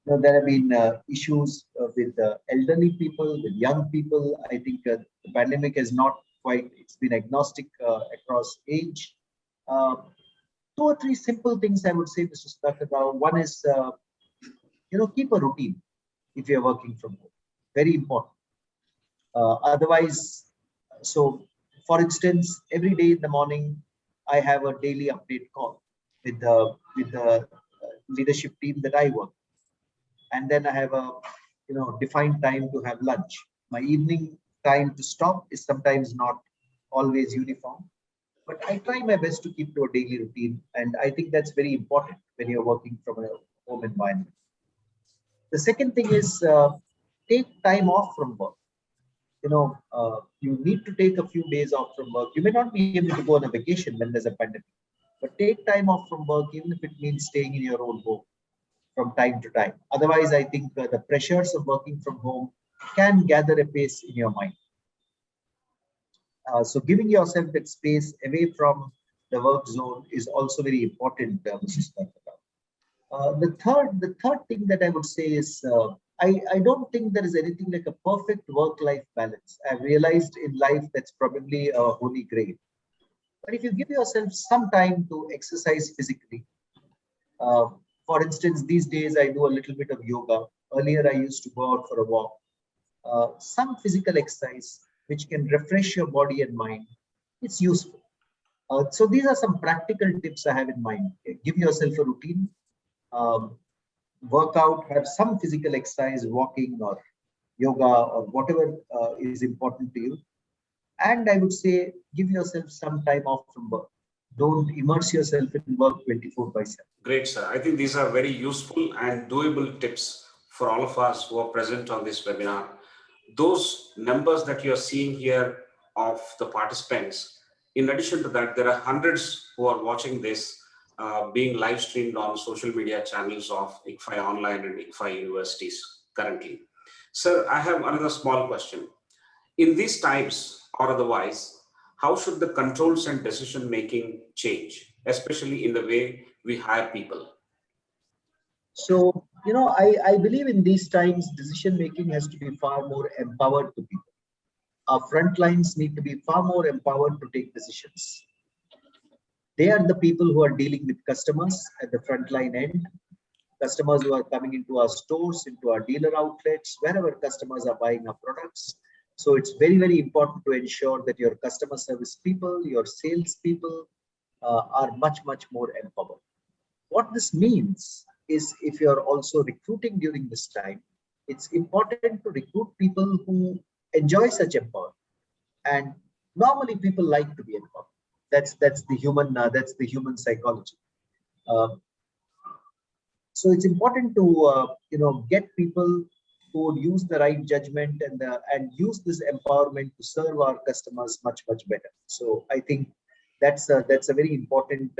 there have been issues with elderly people, with young people. I think the pandemic has not quite, it's been agnostic across age. Uh, Two or three simple things I would say, Mr. Sudhakar Rao. One is, keep a routine if you're working from home. Very important. Otherwise, so for instance, every day in the morning, I have a daily update call with the leadership team that I work, and then I have a defined time to have lunch. My evening time to stop is sometimes not always uniform, but I try my best to keep to a daily routine, and I think that's very important when you're working from a home environment. The second thing is take time off from work. You need to take a few days off from work. You may not be able to go on a vacation when there's a pandemic, but take time off from work, even if it means staying in your own home from time to time. Otherwise, I think the pressures of working from home can gather a pace in your mind. So giving yourself that space away from the work zone is also very important, Mr. Sudhakar. The third thing that I would say is I don't think there is anything like a perfect work-life balance. I've realized in life that's probably a holy grail. But if you give yourself some time to exercise physically, uh, for instance, these days I do a little bit of yoga. Earlier, I used to go out for a walk. Some physical exercise which can refresh your body and mind, it's useful. So these are some practical tips I have in mind. Okay, give yourself a routine, um, work out, have some physical exercise, walking or yoga or whatever is important to you. And I would say give yourself some time off from work. Don't immerse yourself in work 24 by 7. Great, sir. I think these are very useful and doable tips for all of us who are present on this webinar. Those numbers that you're seeing here of the participants, in addition to that, there are hundreds who are watching this being live streamed on social media channels of ICFAI Online and ICFAI universities currently. Sir, I have another small question. In these times or otherwise, how should the controls and decision making change, especially in the way we hire people? So, I believe in these times, decision making has to be far more empowered to people. Our front lines need to be far more empowered to take decisions. They are the people who are dealing with customers at the frontline end, customers who are coming into our stores, into our dealer outlets, wherever customers are buying our products. So it's very, very important to ensure that your customer service people, your sales people are much, much more empowered. What this means is if you're also recruiting during this time, it's important to recruit people who enjoy such empowerment. And normally people like to be empowered. That's the human psychology. Uh, so it's important to get people who would use the right judgment and use this empowerment to serve our customers much better. So I think that's a very important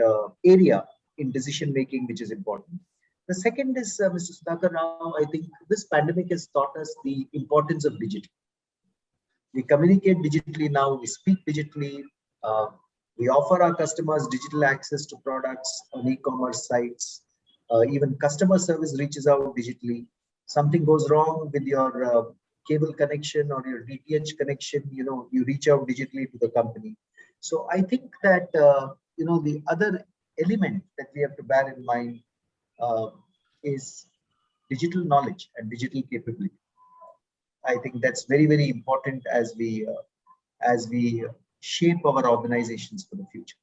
area in decision making, which is important. The second is, Mr. Sudhakar Rao, I think this pandemic has taught us the importance of digital. We communicate digitally now, we speak digitally, uh, we offer our customers digital access to products on e-commerce sites. Even customer service reaches out digitally. Something goes wrong with your cable connection or your DTH connection, you reach out digitally to the company. So I think that, the other element that we have to bear in mind uh, is digital knowledge and digital capability. I think that's very, very important as we shape our organizations for the future.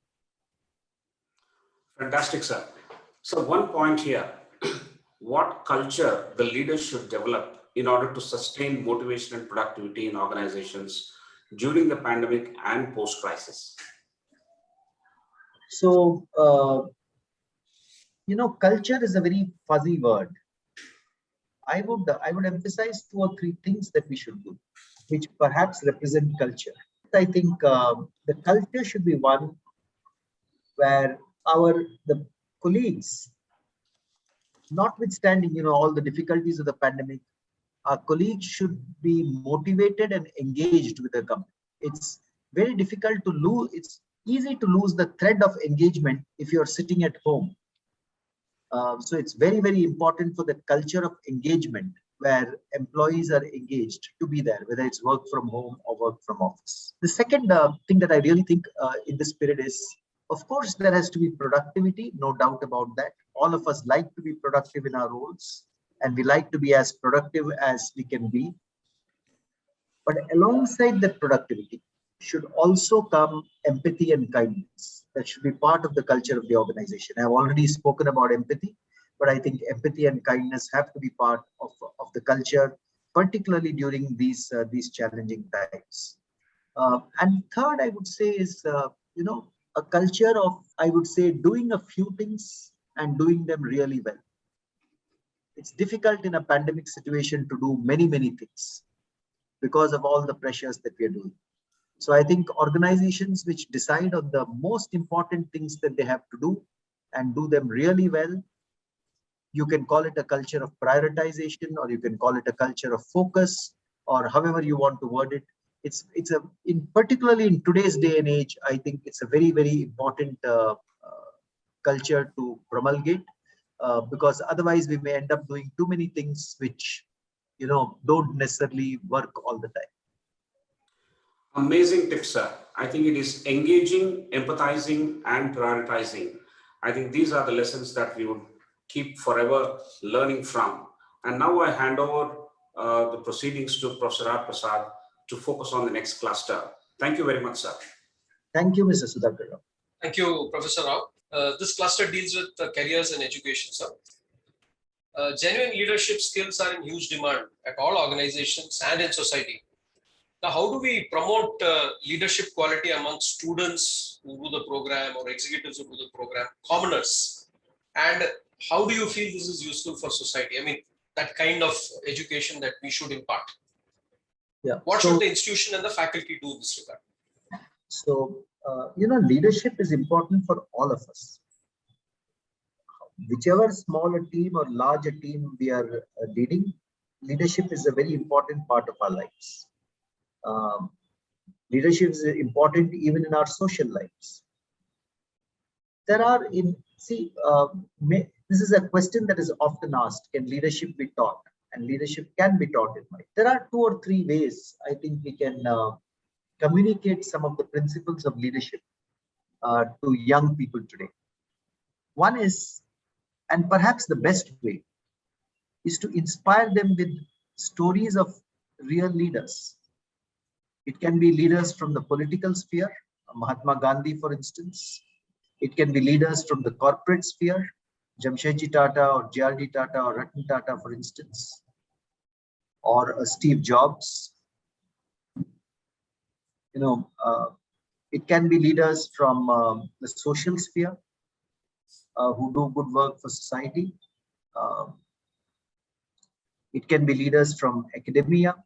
Fantastic, sir. So one point here, what culture the leaders should develop in order to sustain motivation and productivity in organizations during the pandemic and post-crisis? So, culture is a very fuzzy word. I would emphasize two or three things that we should do, which perhaps represent culture. I think the culture should be one where the colleagues, notwithstanding all the difficulties of the pandemic, our colleagues should be motivated and engaged with the company. It's very difficult to lose. It's easy to lose the thread of engagement if you're sitting at home. So it's very, very important for the culture of engagement where employees are engaged to be there, whether it's work from home or work from office. The second thing that I really think in this period is, of course, there has to be productivity, no doubt about that. All of us like to be productive in our roles, and we like to be as productive as we can be. But alongside that productivity should also come empathy and kindness. That should be part of the culture of the organization. I've already spoken about empathy, but I think empathy and kindness have to be part of the culture, particularly during these challenging times. And third, I would say is, a culture of, I would say, doing a few things and doing them really well. It's difficult in a pandemic situation to do many, many things because of all the pressures that we are doing. So I think organizations which decide on the most important things that they have to do and do them really well, you can call it a culture of prioritization, or you can call it a culture of focus, or however you want to word it. Particularly in today's day and age, I think it's a very, very important culture to promulgate, because otherwise we may end up doing too many things which don't necessarily work all the time. Amazing tips, sir. I think it is engaging, empathizing, and prioritizing. I think these are the lessons that we would keep forever learning from. And now I hand over the proceedings to Professor R. Prasad to focus on the next cluster. Thank you very much, sir. Thank you, Mr. Sudhakar Rao. Thank you, Professor Rao. This cluster deals with careers and education, sir. Genuine leadership skills are in huge demand at all organizations and in society. Now, how do we promote leadership quality among students who do the program or executives who do the program, commoners? And how do you feel this is useful for society? I mean, that kind of education that we should impart. Yeah. What should the institution and the faculty do in this regard? So, leadership is important for all of us. Whichever small a team or large a team we are leading, leadership is a very important part of our lives. Leadership is important even in our social lives. This is a question that is often asked: can leadership be taught? And leadership can be taught in life. There are 2 or 3 ways I think we can communicate some of the principles of leadership to young people today. One is, and perhaps the best way, is to inspire them with stories of real leaders. It can be leaders from the political sphere, Mahatma Gandhi, for instance. It can be leaders from the corporate sphere, Jamshedji Tata or J.R.D. Tata or Ratan Tata, for instance, or Steve Jobs. It can be leaders from the social sphere who do good work for society. It can be leaders from academia.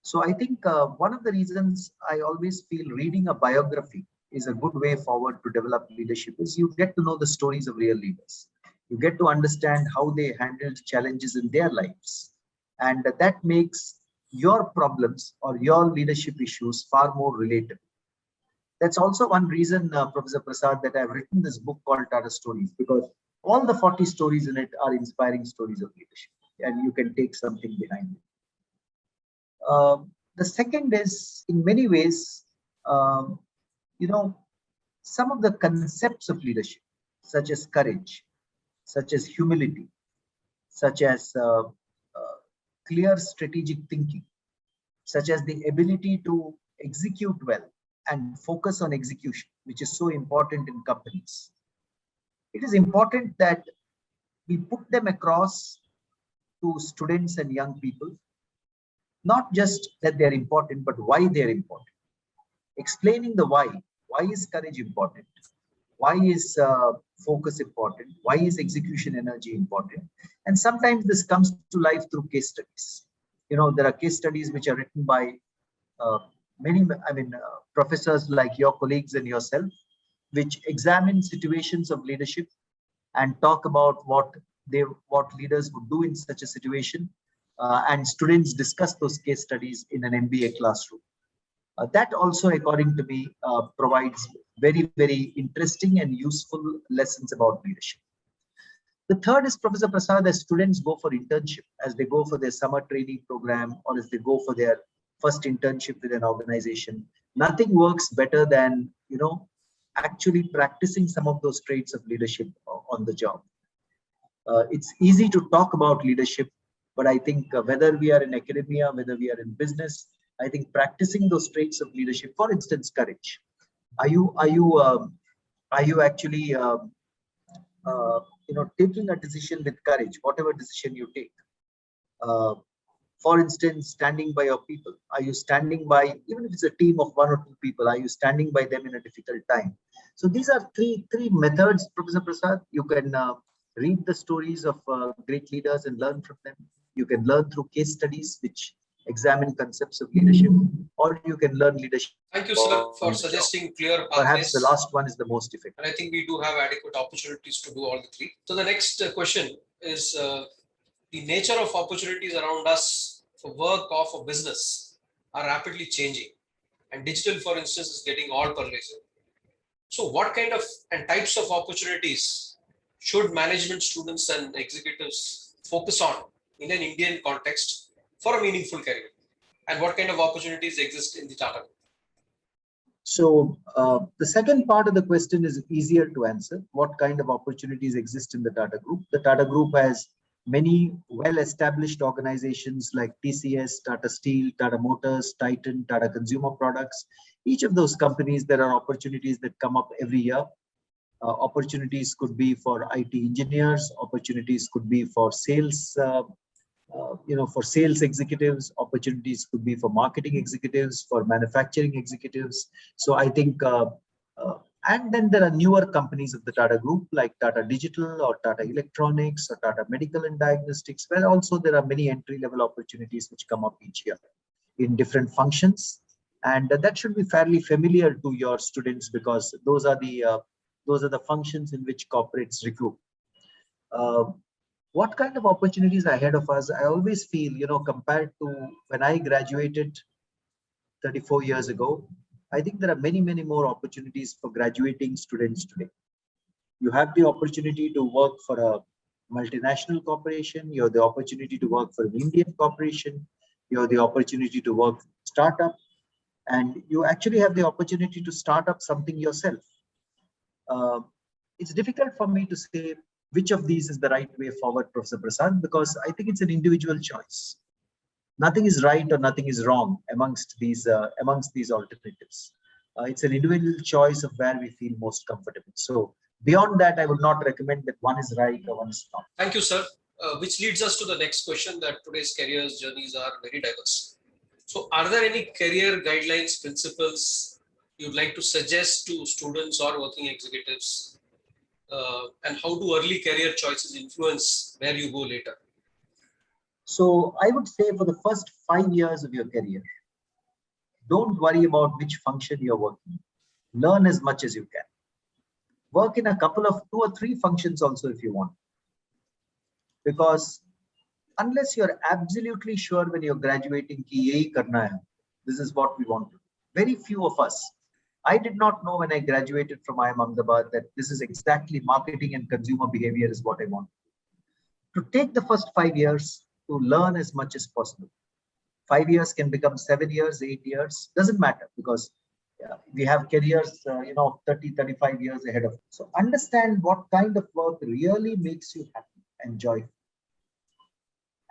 So I think one of the reasons I always feel reading a biography is a good way forward to develop leadership is you get to know the stories of real leaders. You get to understand how they handled challenges in their lives. And that makes your problems or your leadership issues far more relatable. That's also one reason, Professor Prasad, that I've written this book called Tata Stories, because all the 40 stories in it are inspiring stories of leadership, and you can take something behind it. The second is, in many ways, some of the concepts of leadership, such as courage, such as humility, such as clear strategic thinking, such as the ability to execute well and focus on execution, which is so important in companies. It is important that we put them across to students and young people, not just that they're important, but why they're important. Explaining the why. Why is courage important? Why is focus important? Why is execution energy important? And sometimes this comes to life through case studies. There are case studies which are written by uh, professors like your colleagues and yourself, which examine situations of leadership and talk about what leaders would do in such a situation, and students discuss those case studies in an MBA classroom. That also, according to me, provides very, very interesting and useful lessons about leadership. The third is, Professor Prasad, as students go for internship, as they go for their summer training program, or as they go for their first internship with an organization, nothing works better than, actually practicing some of those traits of leadership on the job. It's easy to talk about leadership, but I think whether we are in academia, whether we are in business, I think practicing those traits of leadership, for instance, courage. Are you actually taking a decision with courage, whatever decision you take? For instance, standing by your people. Are you standing by, even if it's a team of 1 or 2 people, are you standing by them in a difficult time? So these are three methods, Professor Prasad. You can read the stories of great leaders and learn from them. You can learn through case studies which examine concepts of leadership, or you can learn leadership. Thank you, sir, for suggesting clear pathways. Perhaps the last one is the most effective. And I think we do have adequate opportunities to do all the three. So the next question is the nature of opportunities around us for work or for business are rapidly changing, and digital, for instance, is getting all pervasive. So what kind of and types of opportunities should management students and executives focus on in an Indian context for a meaningful career? And what kind of opportunities exist in the Tata Group? So the second part of the question is easier to answer. What kind of opportunities exist in the Tata Group? The Tata Group has many well-established organizations like TCS, Tata Steel, Tata Motors, Titan, Tata Consumer Products. Each of those companies, there are opportunities that come up every year. Opportunities could be for IT engineers. Opportunities could be for sales, for sales executives. Opportunities could be for marketing executives, for manufacturing executives. So I think, and then there are newer companies of the Tata Group like Tata Digital or Tata Electronics or Tata Medical and Diagnostics, where also there are many entry-level opportunities which come up each year in different functions. And that should be fairly familiar to your students, because those are the functions in which corporates recruit. What kind of opportunities are ahead of us? I always feel, compared to when I graduated 34 years ago, I think there are many, many more opportunities for graduating students today. You have the opportunity to work for a multinational corporation. You have the opportunity to work for an Indian corporation. You have the opportunity to work for a startup. And you actually have the opportunity to start up something yourself. It's difficult for me to say which of these is the right way forward, Professor Prasad, because I think it's an individual choice. Nothing is right or nothing is wrong amongst these alternatives. It's an individual choice of where we feel most comfortable. So beyond that, I would not recommend that one is right or one is wrong. Thank you, sir. Which leads us to the next question, that today's careers journeys are very diverse. So are there any career guidelines, principles you'd like to suggest to students or working executives? And how do early career choices influence where you go later? So I would say for the first 5 years of your career, don't worry about which function you're working. Learn as much as you can. Work in a couple of 2 or 3 functions also if you want. Because unless you're absolutely sure when you're graduating ki yahi karna hai, this is what we want to do. Very few of us. I did not know when I graduated from IIM Ahmedabad that this is exactly marketing and consumer behavior is what I want. To take the first 5 years to learn as much as possible. 5 years can become 7 years, 8 years, doesn't matter, because we have careers, 30, 35 years ahead of us. So understand what kind of work really makes you happy and joyful.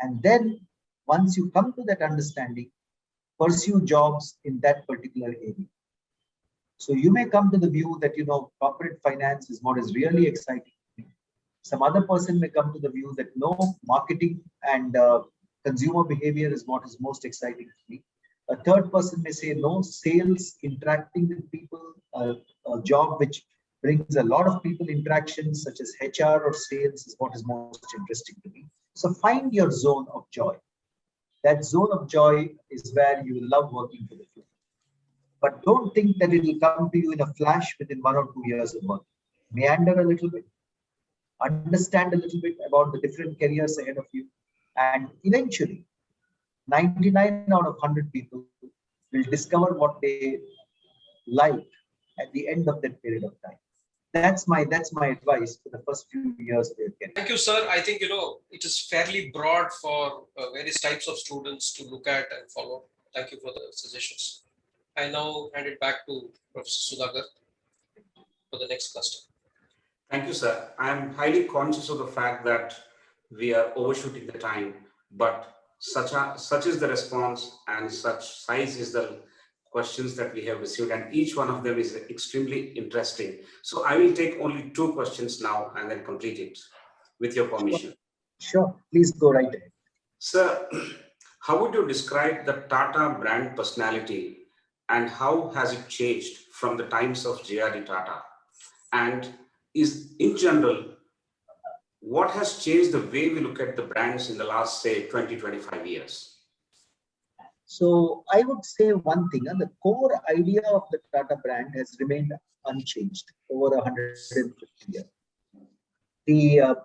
And then once you come to that understanding, pursue jobs in that particular area. So you may come to the view that, corporate finance is what is really exciting. Some other person may come to the view that no, marketing and consumer behavior is what is most exciting to me. A third person may say no, sales, interacting with people, a job which brings a lot of people interactions such as HR or sales is what is most interesting to me. So find your zone of joy. That zone of joy is where you will love working for the future. But don't think that it will come to you in a flash within 1 or 2 years of work. Meander a little bit, understand a little bit about the different careers ahead of you, and eventually 99 out of 100 people will discover what they like at the end of that period of time. That's my advice for the first few years of their career. Thank you, sir. I think it is fairly broad for various types of students to look at and follow. Thank you for the suggestions. I now hand it back to Professor Sudhakar for the next cluster. Thank you, sir. I'm highly conscious of the fact that we are overshooting the time, but such is the response and such size is the questions that we have received, and each one of them is extremely interesting. So I will take only 2 questions now and then complete it with your permission. Sure, please go right ahead. Sir, how would you describe the Tata brand personality and how has it changed from the times of J.R.D. Tata? And is in general, what has changed the way we look at the brands in the last, say, 20-25 years? So I would say one thing, the core idea of the Tata brand has remained unchanged over 150 years. The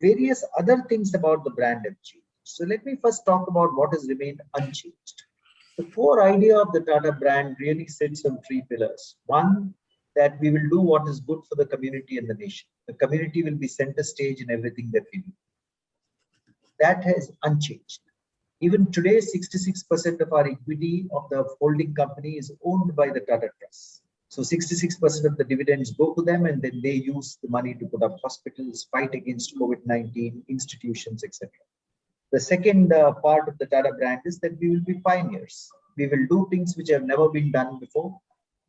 various other things about the brand have changed. So let me first talk about what has remained unchanged. The core idea of the Tata brand really sits on 3 pillars. One, that we will do what is good for the community and the nation. The community will be center stage in everything that we do. That has unchanged. Even today, 66% of our equity of the holding company is owned by the Tata Trust. So 66% of the dividends go to them, and then they use the money to put up hospitals, fight against COVID-19, institutions, etc. The second part of the Tata brand is that we will be pioneers. We will do things which have never been done before,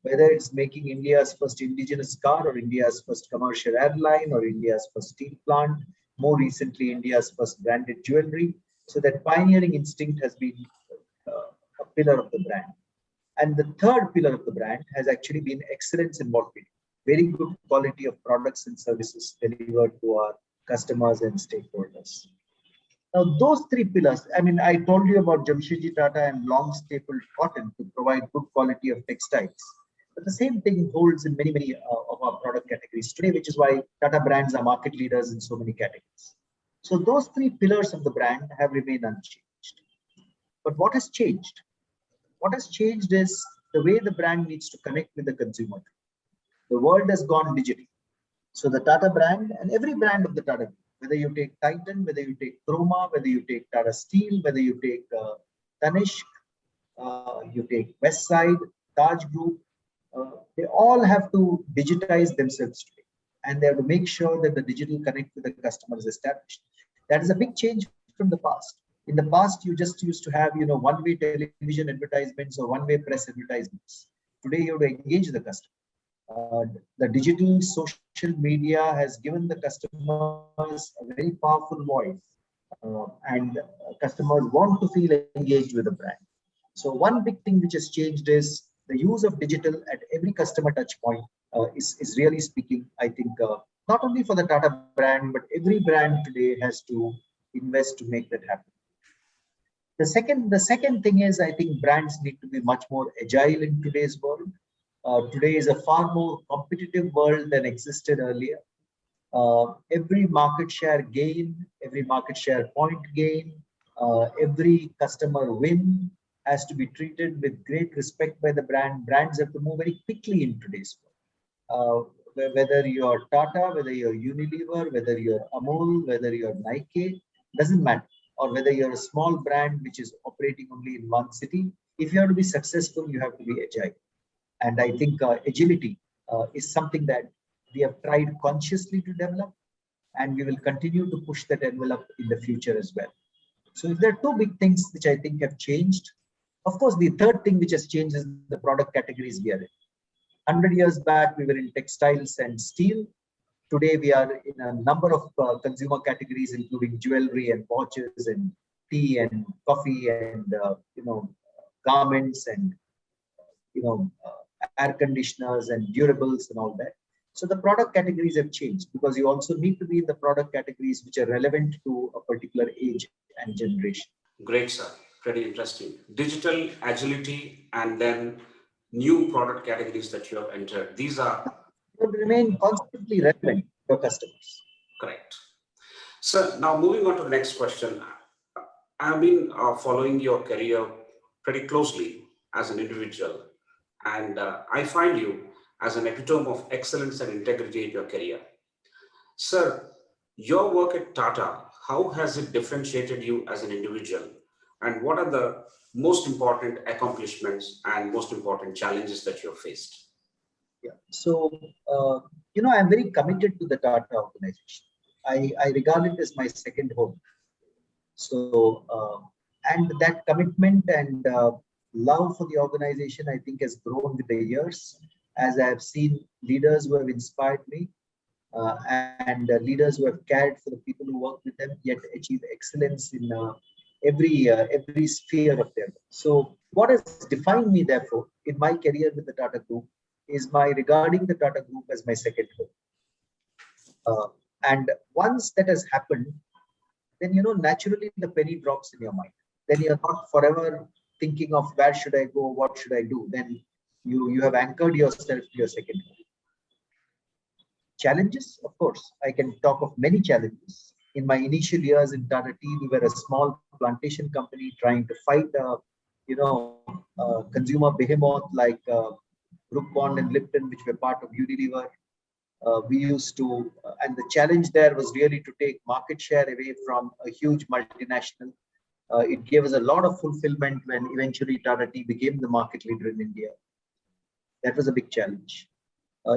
whether it's making India's first indigenous car or India's first commercial airline or India's first steel plant, more recently India's first branded jewelry. So that pioneering instinct has been a pillar of the brand. And the third pillar of the brand has actually been excellence in what we do. Very good quality of products and services delivered to our customers and stakeholders. Now, those 3 pillars, I told you about Jamshedji Tata and long stapled cotton to provide good quality of textiles. But the same thing holds in many of our product categories today, which is why Tata brands are market leaders in so many categories. So those 3 pillars of the brand have remained unchanged. But what has changed? What has changed is the way the brand needs to connect with the consumer. The world has gone digital. So the Tata brand and every brand of the Tata Group, whether you take Titan, whether you take Chroma, whether you take Tata Steel, whether you take Tanishq, you take Westside, Taj Group, they all have to digitize themselves today. And they have to make sure that the digital connect with the customer is established. That is a big change from the past. In the past, you just used to have, one-way television advertisements or one-way press advertisements. Today, you have to engage the customer. The digital social media has given the customers a very powerful voice, and customers want to feel engaged with the brand. So one big thing which has changed is the use of digital at every customer touch point is really speaking, I think, not only for the Tata brand, but every brand today has to invest to make that happen. The second thing is, I think brands need to be much more agile in today's world. Today is a far more competitive world than existed earlier. Every market share gain, every market share point gain, every customer win has to be treated with great respect by the brand. Brands have to move very quickly in today's world. Whether you're Tata, whether you're Unilever, whether you're Amul, whether you're Nike, doesn't matter. Or whether you're a small brand which is operating only in one city, if you have to be successful, you have to be agile. And I think agility is something that we have tried consciously to develop, and we will continue to push that envelope in the future as well. So if there are 2 big things which I think have changed, of course, the third thing which has changed is the product categories we are in. 100 years back, we were in textiles and steel. today we are in a number of consumer categories, including jewelry and watches and tea and coffee and garments and air conditioners and durables and all that. So the product categories have changed because you also need to be in the product categories which are relevant to a particular age and generation. Great, sir. Pretty interesting. Digital agility and then new product categories that you have entered. These are Will remain constantly relevant to your customers. correct. So now moving on to the next question. I've been following your career pretty closely as an individual, and I find you as an epitome of excellence and integrity in your career. Sir, your work at Tata, how has it differentiated you as an individual? And what are the most important accomplishments and most important challenges that you have faced? Yeah. So, I'm very committed to the Tata organization. I regard it as my second home. So, and that commitment and love for the organization, I think, has grown with the years as I have seen leaders who have inspired me and leaders who have cared for the people who work with them, yet achieve excellence in every sphere of their life. So, what has defined me, therefore, in my career with the Tata Group is my regarding the Tata Group as my second home. And once that has happened, then naturally the penny drops in your mind. Then you're not forever thinking of where should I go, what should I do. Then you have anchored yourself to your second home. Challenges, of course, I can talk of many challenges. In my initial years in Tata Tea, we were a small plantation company trying to fight consumer behemoth like Brook Bond and Lipton, which were part of Unilever. We used to, and the challenge there was really to take market share away from a huge multinational. It gave us a lot of fulfillment when eventually Tata Tea became the market leader in India. That was a big challenge.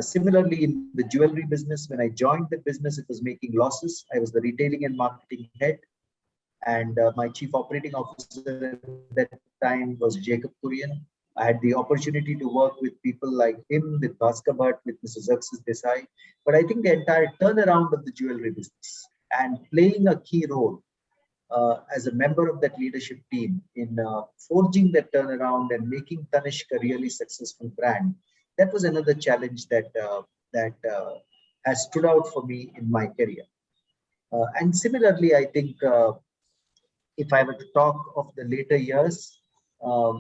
Similarly, in the jewelry business, when I joined the business, it was making losses. I was the retailing and marketing head, and my chief operating officer at that time was Jacob Kurian. I had the opportunity to work with people like him, with Bhaskar Bhat, with Mr. Xerxes Desai. But I think the entire turnaround of the jewelry business and playing a key role as a member of that leadership team in forging that turnaround and making Tanishq a really successful brand, that was another challenge that has stood out for me in my career. And similarly, I think if I were to talk of the later years,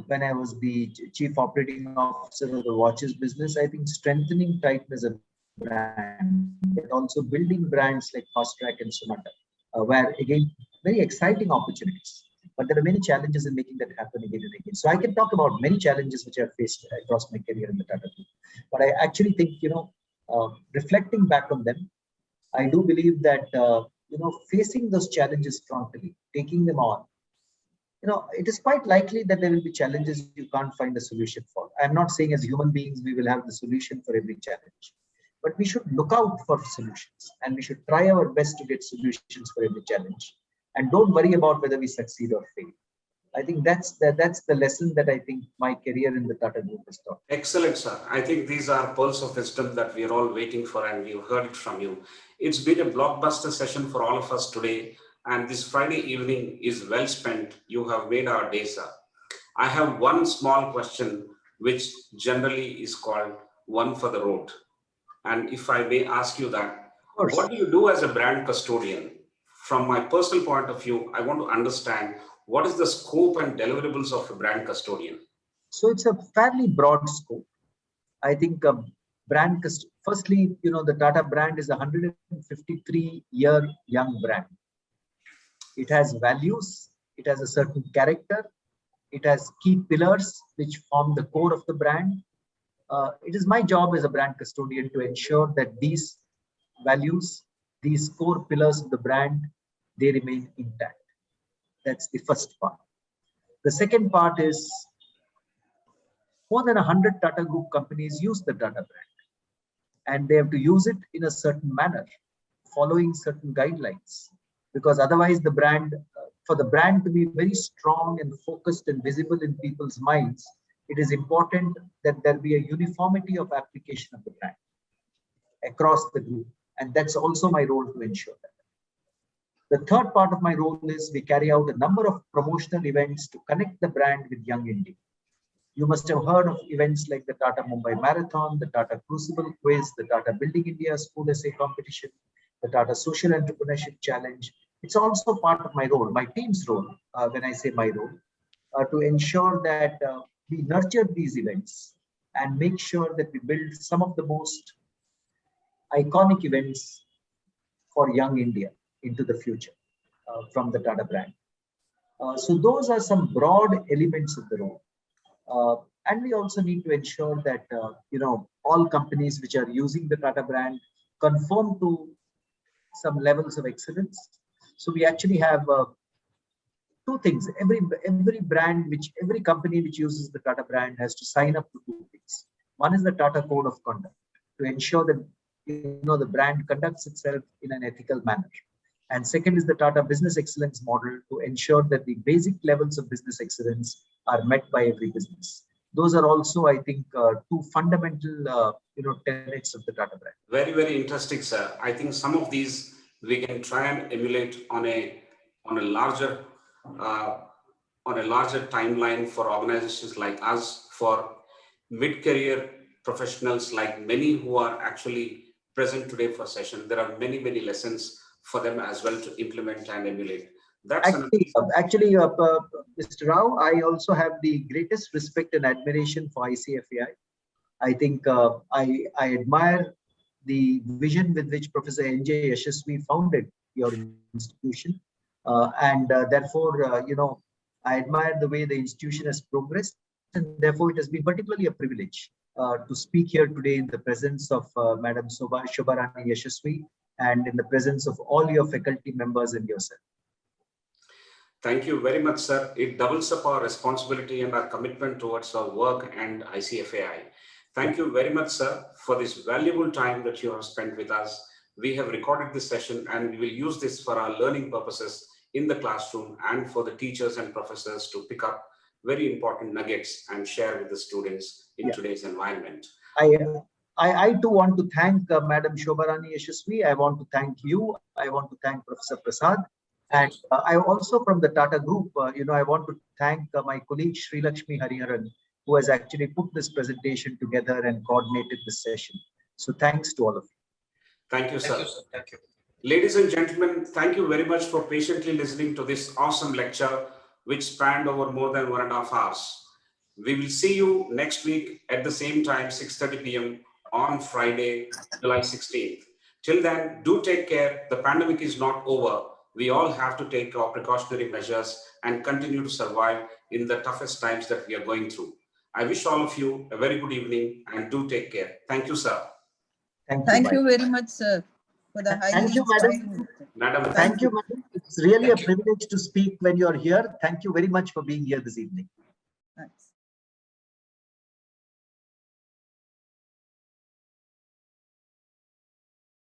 when I was the chief operating officer of the watches business, I think strengthening Titan as a brand, but also building brands like Fast Track and Sonata, were again very exciting opportunities. But there are many challenges in making that happen again and again. So I can talk about many challenges which I've faced across my career in the Tata Group. But I actually think, reflecting back on them, I do believe that, facing those challenges frontally, taking them on, it is quite likely that there will be challenges you can't find a solution for. I'm not saying as human beings we will have the solution for every challenge, but we should look out for solutions and we should try our best to get solutions for every challenge. And don't worry about whether we succeed or fail. I think that's the lesson that I think my career in the Tata Group has taught. Excellent, sir. I think these are pearls of wisdom that we are all waiting for, and we've heard it from you. It's been a blockbuster session for all of us today, and this Friday evening is well spent. You have made our day, sir. I have one small question, which generally is called one for the road. And if I may ask you that, what do you do as a brand custodian? From my personal point of view, I want to understand what is the scope and deliverables of a brand custodian? So it's a fairly broad scope. I think firstly, the Tata brand is a 153-year young brand. It has values, it has a certain character, it has key pillars which form the core of the brand. It is my job as a brand custodian to ensure that these values, these core pillars of the brand, they remain intact. That's the first part. The second part is more than 100 Tata Group companies use the Tata brand, and they have to use it in a certain manner, following certain guidelines, because otherwise the brand, for the brand to be very strong and focused and visible in people's minds, it is important that there be a uniformity of application of the brand across the group. And that's also my role to ensure that. The third part of my role is we carry out a number of promotional events to connect the brand with young India. You must have heard of events like the Tata Mumbai Marathon, the Tata Crucible Quiz, the Tata Building India School Essay Competition, the Tata Social Entrepreneurship Challenge. It's also part of my role, my team's role, when I say my role, to ensure that we nurture these events and make sure that we build some of the most iconic events for young India into the future from the Tata brand. So those are some broad elements of the role. And we also need to ensure that, all companies which are using the Tata brand conform to some levels of excellence. So we actually have two things. Every brand, every company which uses the Tata brand has to sign up to two things. One is the Tata Code of Conduct to ensure that the brand conducts itself in an ethical manner. And second is the Tata Business Excellence model to ensure that the basic levels of business excellence are met by every business. Those are also, I think, two fundamental, tenets of the Tata brand. Very, very interesting, sir. I think some of these we can try and emulate on a larger timeline for organizations like us, for mid-career professionals like many who are actually present today for session. There are many, many lessons for them as well to implement and emulate. That's actually, Mr. Rao, I also have the greatest respect and admiration for ICFAI. I think I admire the vision with which Professor N.J. Yashasvi founded your institution. Therefore, I admire the way the institution has progressed. And therefore, it has been particularly a privilege to speak here today in the presence of Madam Shobharani Yashasvi and in the presence of all your faculty members and yourself. Thank you very much, sir. It doubles up our responsibility and our commitment towards our work and ICFAI. Thank you very much, sir, for this valuable time that you have spent with us. We have recorded this session and we will use this for our learning purposes in the classroom and for the teachers and professors to pick up very important nuggets and share with the students in today's environment. I too want to thank Madam Shobharani Yashasvi. I want to thank you. I want to thank Professor Prasad. And I also, from the Tata Group, I want to thank my colleague Sri Lakshmi Hariharan, who has actually put this presentation together and coordinated this session. So thanks to all of you. Thank you, sir. Thank you, sir. Thank you. Ladies and gentlemen, thank you very much for patiently listening to this awesome lecture, which spanned over more than 1.5 hours. We will see you next week at the same time, 6:30 p.m. on Friday, July 16th. Till then, do take care. The pandemic is not over. We all have to take our precautionary measures and continue to survive in the toughest times that we are going through. I wish all of you a very good evening and do take care. Thank you, sir. Thank you very much, sir, for the highly Thank you, madam. Madam, Thank you, madam. It's really a privilege to speak when you're here. Thank you very much for being here this evening. Thanks.